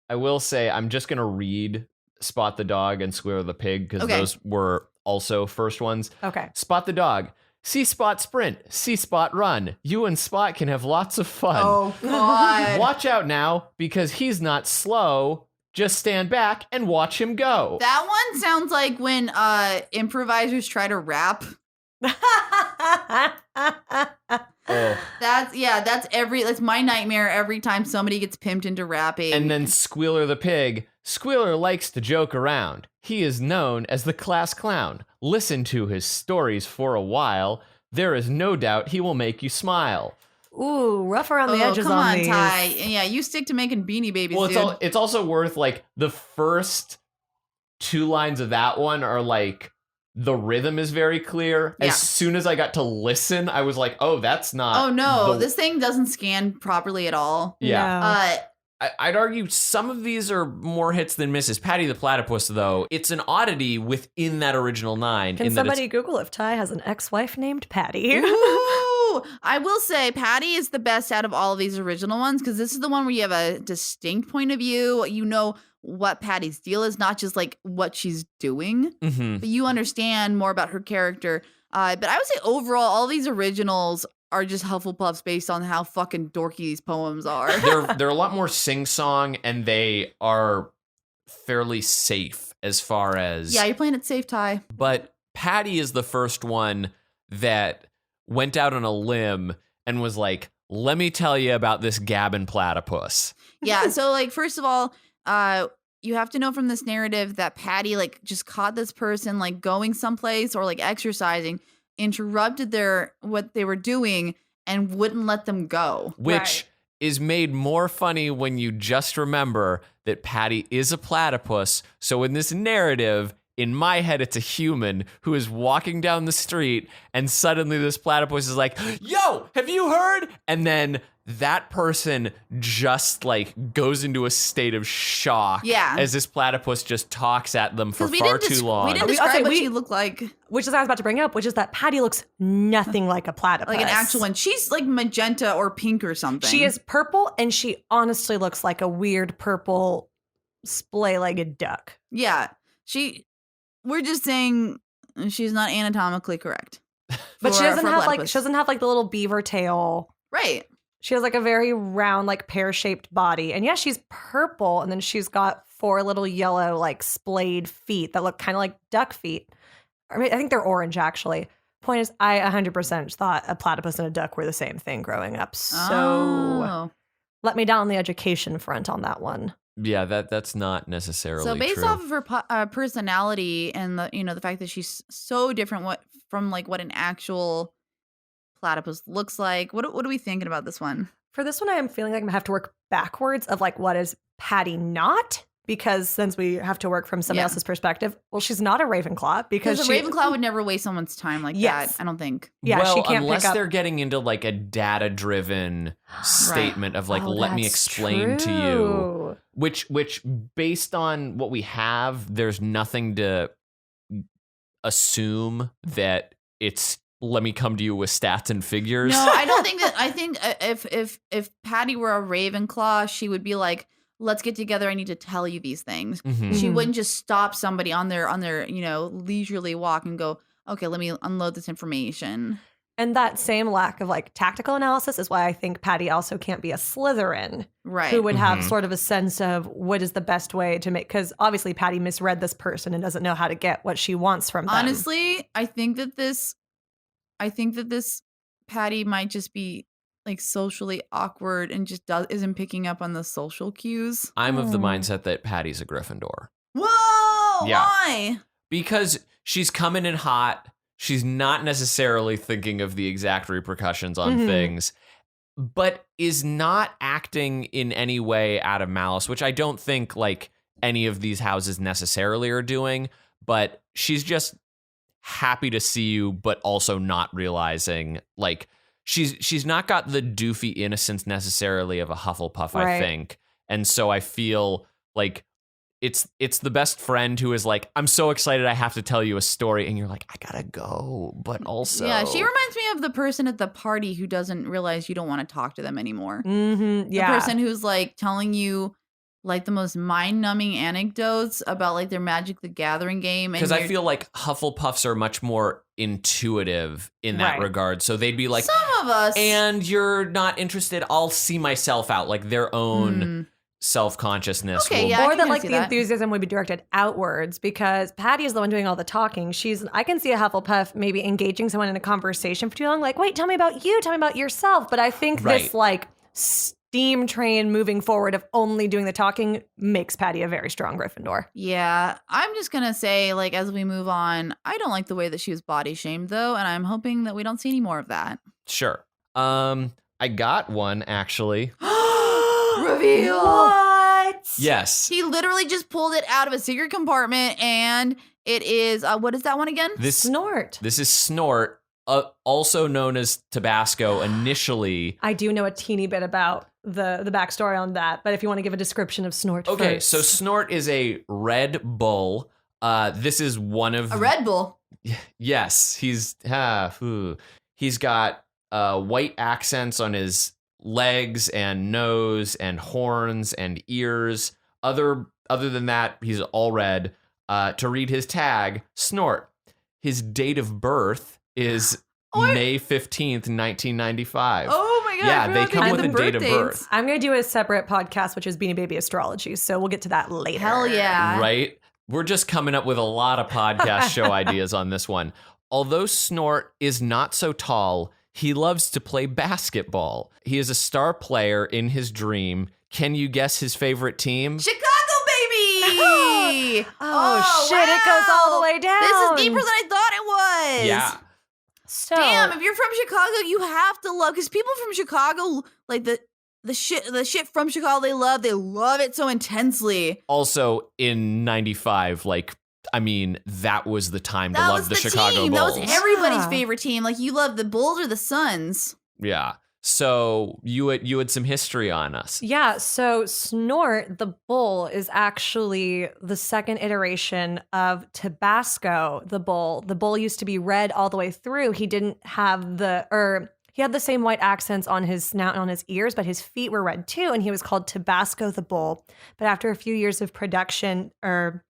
I will say, I'm just going to read Spot the Dog and Square the Pig, because Okay. those were also first ones. Okay. Spot the Dog. See Spot sprint. See Spot run. You and Spot can have lots of fun. Oh God! Watch out now, because he's not slow. Just stand back and watch him go. That one sounds like when improvisers try to rap. Oh. That's my nightmare every time somebody gets pimped into rapping. And then Squealer the Pig. Squealer likes to joke around. He is known as the class clown. Listen to his stories for a while. There is no doubt he will make you smile. Ooh, rough around the edges come on on, these. Ty. Yeah, you stick to making Beanie Babies, Well, dude. it's also worth, like, the first two lines of that one are like, the rhythm is very clear. Yeah. As soon as I got to listen, I was like, oh, that's not. Oh no, the- this thing doesn't scan properly at all. Yeah. No. I'd argue some of these are more hits than misses. Patty the Platypus, though, it's an oddity within that original 9. Can in that it's- somebody Google if Ty has an ex-wife named Patty? Ooh, I will say Patty is the best out of all of these original ones because this is the one where you have a distinct point of view. You know what Patty's deal is, not just like what she's doing, Mhm. but you understand more about her character. But I would say overall, all these originals are just Hufflepuffs based on how fucking dorky these poems are. They're a lot more sing-song, and they are fairly safe as far as... Yeah, you're playing it safe, Ty. But Patty is the first one that went out on a limb and was like, let me tell you about this gabbing platypus. Yeah, so like first of all, you have to know from this narrative that Patty like just caught this person like going someplace or like exercising, interrupted what they were doing and wouldn't let them go. Which Right. is made more funny when you just remember that Patty is a platypus. So in this narrative, in my head, it's a human who is walking down the street, and suddenly this platypus is like, yo, have you heard? And then that person just like goes into a state of shock Yeah. as this platypus just talks at them for Because far too long. We didn't We- describe okay, what we- she looked like Which is what I was about to bring up, which is that Patty looks nothing like a platypus. an actual one. She's like magenta or pink or something. She is purple, and she honestly looks like a weird purple splay-legged duck. Yeah. We're just saying she's not anatomically correct. But she for- doesn't for a have platypus. the little beaver tail. Right. She has like a very round, like pear-shaped body. And yeah, she's purple, and then she's got 4 little yellow, like splayed feet that look kind of like duck feet. I mean, I think they're orange, actually. Point is, I 100% thought a platypus and a duck were the same thing growing up. So Oh. let me down on the education front on that one. Yeah, that's not necessarily So based true. off of her personality and the fact that she's so different from like what an actual platypus looks like, what are we thinking about this one? For this one, I am feeling like I'm going to have to work backwards of like, what is Patty not? because since we have to work from somebody else's perspective, well, she's not a Ravenclaw because a Ravenclaw would never waste someone's time like that. I don't think. Yeah, well, she can't unless pick up. they're getting into like a data-driven statement of like, let me explain to you, which based on what we have, there's nothing to assume that it's. Let me come to you with stats and figures. No, I don't think that. I think if Patty were a Ravenclaw, she would be like, "Let's get together. I need to tell you these things." Mm-hmm. She wouldn't just stop somebody on their leisurely walk and go, "Okay, let me unload this information." And that same lack of like tactical analysis is why I think Patty also can't be a Slytherin, right? Who would have sort of a sense of what is the best way to make, because obviously Patty misread this person and doesn't know how to get what she wants from them. Honestly, I think that this Patty might just be like socially awkward and just isn't picking up on the social cues. I'm of the mindset that Patty's a Gryffindor. Whoa! Yeah. Why? Because she's coming in hot. She's not necessarily thinking of the exact repercussions on things, but is not acting in any way out of malice, which I don't think like any of these houses necessarily are doing, but she's just happy to see you, but also not realizing like she's not got the doofy innocence necessarily of a Hufflepuff, Right. I think. And so I feel like it's the best friend who is like, I'm so excited I have to tell you a story, and you're like, I gotta go, but also Yeah, she reminds me of the person at the party who doesn't realize you don't want to talk to them anymore. Mm-hmm. Yeah. The person who's like telling you like the most mind-numbing anecdotes about like their Magic the Gathering game. Because I feel like Hufflepuffs are much more intuitive in that Right. regard. So they'd be like, some of us. and you're not interested, I'll see myself out. Like their own self-consciousness. Okay, will- yeah. I Or can that kinda like see the that. enthusiasm would be directed outwards because Patty is the one doing all the talking. I can see a Hufflepuff maybe engaging someone in a conversation for too long. Like, wait, tell me about you. Tell me about yourself. But I think Right. this like steam train moving forward of only doing the talking makes Patty a very strong Gryffindor. Yeah, I'm just gonna say, like, as we move on, I don't like the way that she was body shamed, though, and I'm hoping that we don't see any more of that. Sure. I got one actually. Reveal. What? Yes. He literally just pulled it out of a secret compartment, and it is what is that one again? Snort. This is Snort, also known as Tabasco initially. I do know a teeny bit about the backstory on that, but if you want to give a description of Snort Okay, first. so Snort is a red bull. This is one of A Red Bull. Yes, he's got white accents on his legs and nose and horns and ears. Other than that, he's all red. To read his tag, Snort. His date of birth is May 15th, 1995. Oh my god! Yeah, I they forgot come had with the a date of birth birth. dates. I'm going to do a separate podcast, which is Beanie Baby astrology. So we'll get to that later. Hell yeah! Right? We're just coming up with a lot of podcast show ideas on this one. Although Snort is not so tall, he loves to play basketball. He is a star player in his dream. Can you guess his favorite team? Chicago, baby! Oh, shit, it goes all the way down. This is deeper than I thought it was. Yeah. So, Damn, if you're from Chicago, you have to love, because people from Chicago, like the shit from Chicago, they love it so intensely. Also in 95, that was the time to That love was the the Chicago team. Bulls. That was everybody's Yeah. favorite team. Like, you love the Bulls or the Suns. Yeah. So you had some history on us. yeah, so Snort, the bull, is actually the second iteration of Tabasco, the bull. The bull used to be red all the way through. He didn't have he had the same white accents on his snout and on his ears, but his feet were red too, and he was called Tabasco the bull. But after a few years of production, or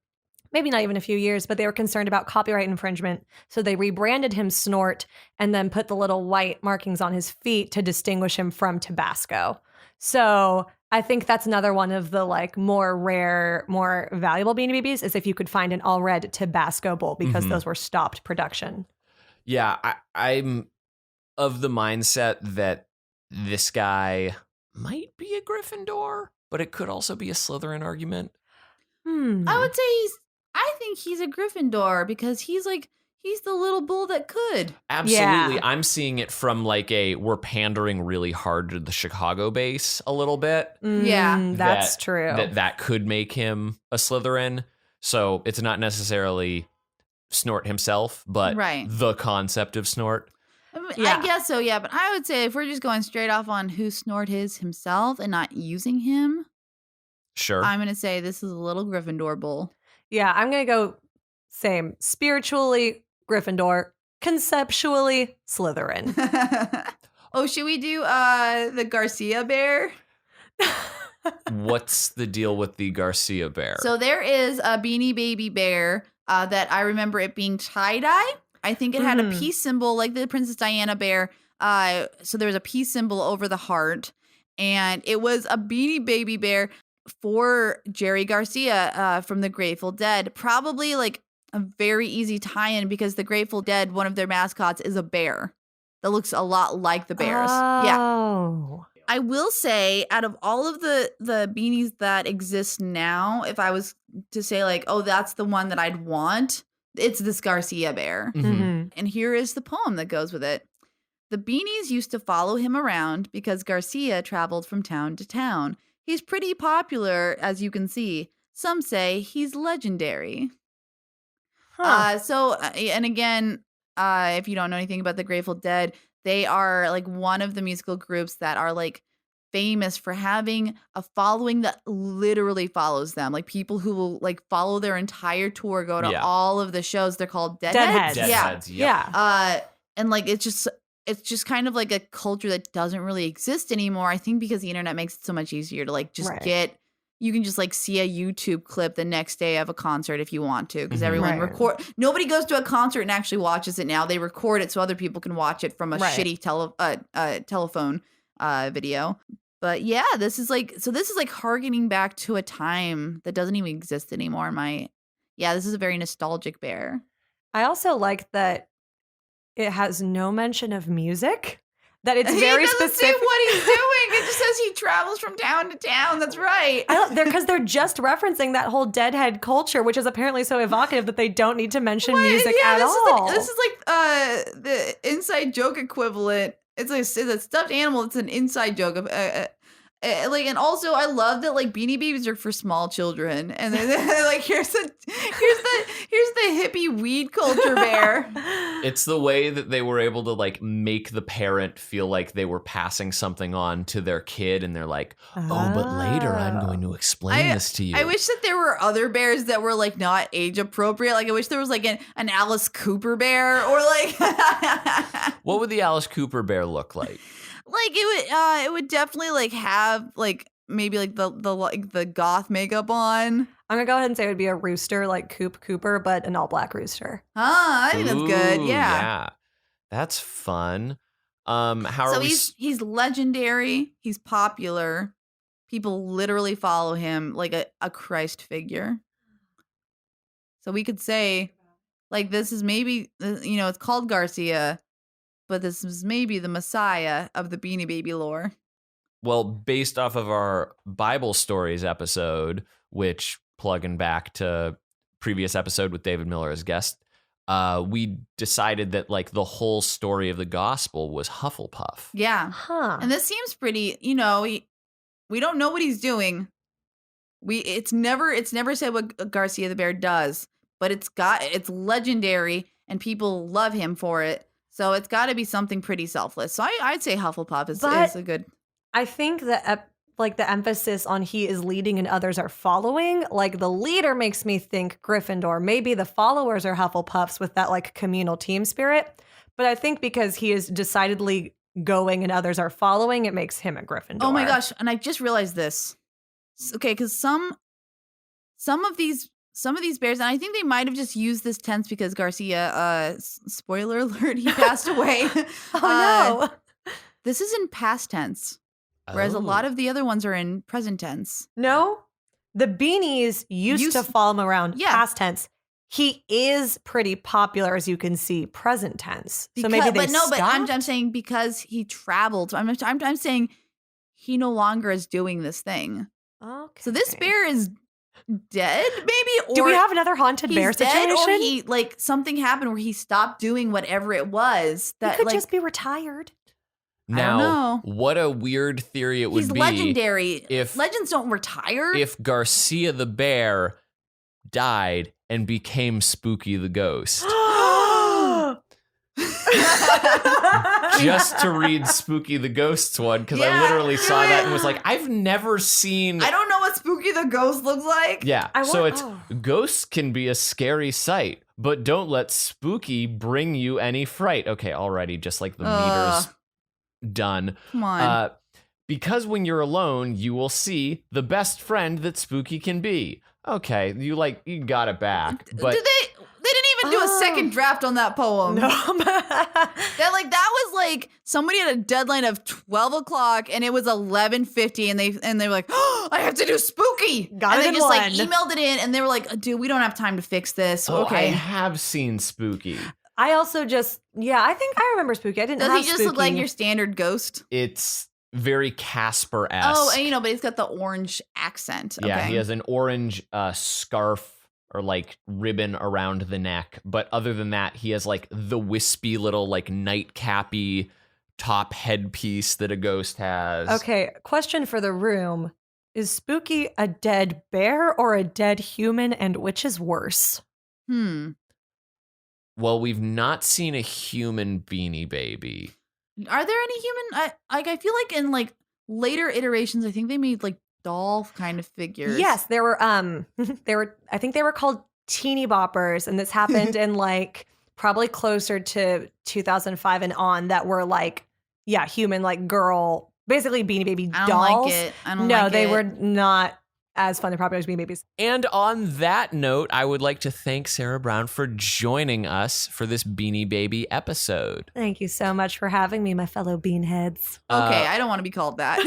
maybe not even a few years, but they were concerned about copyright infringement. So they rebranded him Snort and then put the little white markings on his feet to distinguish him from Tabasco. So I think that's another one of the more rare, more valuable Beanie Babies is if you could find an all red Tabasco bull because those were stopped production. Yeah, I'm of the mindset that this guy might be a Gryffindor, but it could also be a Slytherin argument. I would say I think he's a Gryffindor because he's He's the little bull that could. Absolutely. Yeah. I'm seeing it from like we're pandering really hard to the Chicago base a little bit. Yeah. That's true. That could make him a Slytherin. So it's not necessarily Snort himself, but Right. the concept of Snort. I mean, Yeah. I guess so, yeah. But I would say if we're just going straight off on who Snort is himself and not using him, Sure. I'm going to say this is a little Gryffindor bull. Yeah, I'm going to go same. Spiritually, Gryffindor. Conceptually, Slytherin. Oh, should we do the Garcia bear? What's the deal with the Garcia bear? So there is a Beanie Baby bear that I remember it being tie-dye. I think it had a peace symbol like the Princess Diana bear. So there was a peace symbol over the heart. And it was a Beanie Baby bear for Jerry Garcia from the Grateful Dead. Probably like a very easy tie-in because the Grateful Dead, one of their mascots is a bear that looks a lot like the bears. Yeah. Oh. I will say, out of all of the beanies that exist now, if I was to say like, oh, that's the one that I'd want, it's this Garcia bear. Mhm. Mhm. And here is the poem that goes with it. The beanies used to follow him around because Garcia traveled from town to town. He's pretty popular, as you can see. Some say he's legendary. Huh. And again, if you don't know anything about the Grateful Dead, they are like one of the musical groups that are like famous for having a following that literally follows them. Like people who will like follow their entire tour, go to Yeah. all of the shows. They're called Deadheads. Deadheads. Yeah. Deadheads, yep. Yeah. And like it's just kind of like a culture that doesn't really exist anymore. I think because the internet makes it so much easier to like just Right. you can just like see a YouTube clip the next day of a concert if you want to, because Mhm. everyone Right. nobody goes to a concert and actually watches it now. They record it so other people can watch it from a Right. shitty telephone video. But yeah, this is like harkening back to a time that doesn't even exist anymore. This is a very nostalgic bear. I also like that it has no mention of music. That it's He very doesn't specific. say what he's doing. It just says he travels from town to town. That's right. Because they're just referencing that whole deadhead culture, which is apparently so evocative that they don't need to mention music at all. This is like the inside joke equivalent. It's a stuffed animal. It's an inside joke of and also I love that like Beanie Babies are for small children, and then like here's the hippie weed culture bear. It's the way that they were able to like make the parent feel like they were passing something on to their kid, and they're like, oh, but later I'm going to explain this to you. I wish that there were other bears that were like not age appropriate. Like I wish there was like an Alice Cooper bear or like What would the Alice Cooper bear look like? like it would definitely like have like maybe like the goth makeup on. I'm gonna go ahead and say it would be a rooster like Coop Cooper, but an all black rooster. I think that's good. Ooh, Yeah. That's fun. How are So we? he's legendary. He's popular. People literally follow him like a Christ figure. So we could say, like, this is maybe it's called Garcia, but this is maybe the Messiah of the Beanie Baby lore. Well, based off of our Bible stories episode, which plugging back to previous episode with David Miller as guest, we decided that like the whole story of the gospel was Hufflepuff. Yeah, Huh. and this seems pretty. We don't know what he's doing. It's never said what Garcia the bear does, but it's legendary and people love him for it. So it's got to be something pretty selfless. So I'd say Hufflepuff is a good. I think that the emphasis on he is leading and others are following, like the leader makes me think Gryffindor. Maybe the followers are Hufflepuffs with that like communal team spirit. But I think because he is decidedly going and others are following, it makes him a Gryffindor. Oh my gosh! And I just realized this. Okay, because some of these bears, and I think they might have just used this tense because Garcia. Spoiler alert: he passed away. Oh no. This is in past tense. Whereas a lot Oh. of the other ones are in present tense. No, the beanies used to follow him around. Yeah. Past tense. He is pretty popular, as you can see, present tense. So maybe they stopped? But I'm saying because he traveled. I'm saying he no longer is doing this thing. Okay. So this bear is dead, maybe? Or Do we have another haunted bear he's dead, situation? or he like something happened where he stopped doing whatever it was He that could like just be retired. Now, know. what a weird theory it would he's be legendary. if Legends don't retire. if Garcia the bear died and became Spooky the ghost. Just to read Spooky the Ghost's one, because I Yeah, literally do saw that it. and was like, I've never seen. I don't know what Spooky the Ghost looks like. Yeah, I so want- it's oh. ghosts can be a scary sight, but don't let spooky bring you any fright. Okay, already, just like the meter's done. Come on. Because when you're alone, you will see the best friend that spooky can be. Okay, you got it back, but Did they didn't even do a second draft on that poem. No. That was like somebody had a deadline of 12 o'clock and it was 11:50 and they were like, oh, I have to do spooky. Got and it they in just like one. emailed it in and they were like, dude, we don't have time to fix this. I Okay. have seen spooky. I also just, I think I remember Spooky. I didn't Does have he just Spooky. look like your standard ghost? It's very Casper-esque. Oh, and but he's got the orange accent. Yeah, Okay. he has an orange scarf or like ribbon around the neck, but other than that, he has like the wispy little like nightcappy top headpiece that a ghost has. Okay, question for the room. Is Spooky a dead bear or a dead human, and which is worse? Well, we've not seen a human Beanie Baby. Are there any human? I feel like in like later iterations, I think they made like doll kind of figures. Yes, there were I think they were called teeny boppers, and this happened in like probably closer to 2005 and on, that were like human, like girl, basically Beanie Baby I don't dolls. like it. I don't No, like they it. were not as fun and popular as Beanie Babies. And on that note, I would like to thank Sara Brown for joining us for this Beanie Baby episode. Thank you so much for having me, my fellow beanheads. Okay, I don't want to be called that.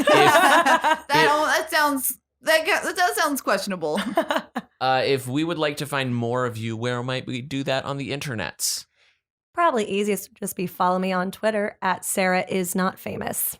That sounds questionable. If we would like to find more of you, where might we do that on the internets? Probably easiest would just be follow me on Twitter at Sarah is not famous.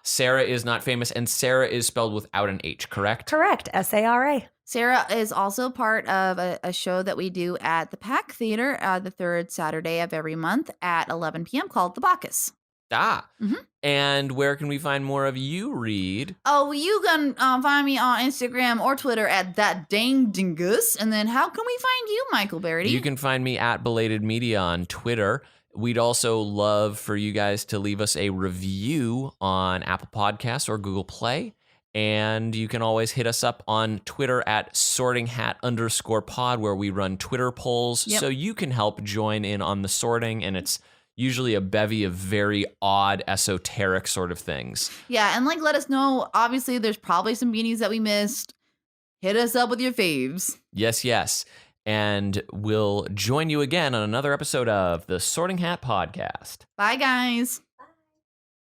Sarah is not famous, and Sarah is spelled without an H, correct? Correct, SARA. Sarah is also part of a show that we do at the Pack Theater the third Saturday of every month at 11 p.m. called The Bacchus. Mhm. And where can we find more of you, Reed? Oh, you can find me on Instagram or Twitter at that dang dingus. And then how can we find you, Michael Barryte? You can find me at Belated Media on Twitter. We'd also love for you guys to leave us a review on Apple Podcasts or Google Play. And you can always hit us up on Twitter at sortinghat_pod, where we run Twitter polls. Yep. So you can help join in on the sorting. And it's usually a bevy of very odd, esoteric sort of things. Yeah, and like let us know. Obviously, there's probably some beanies that we missed. Hit us up with your faves. Yes, yes. And we'll join you again on another episode of the Sorting Hat Podcast. Bye, guys.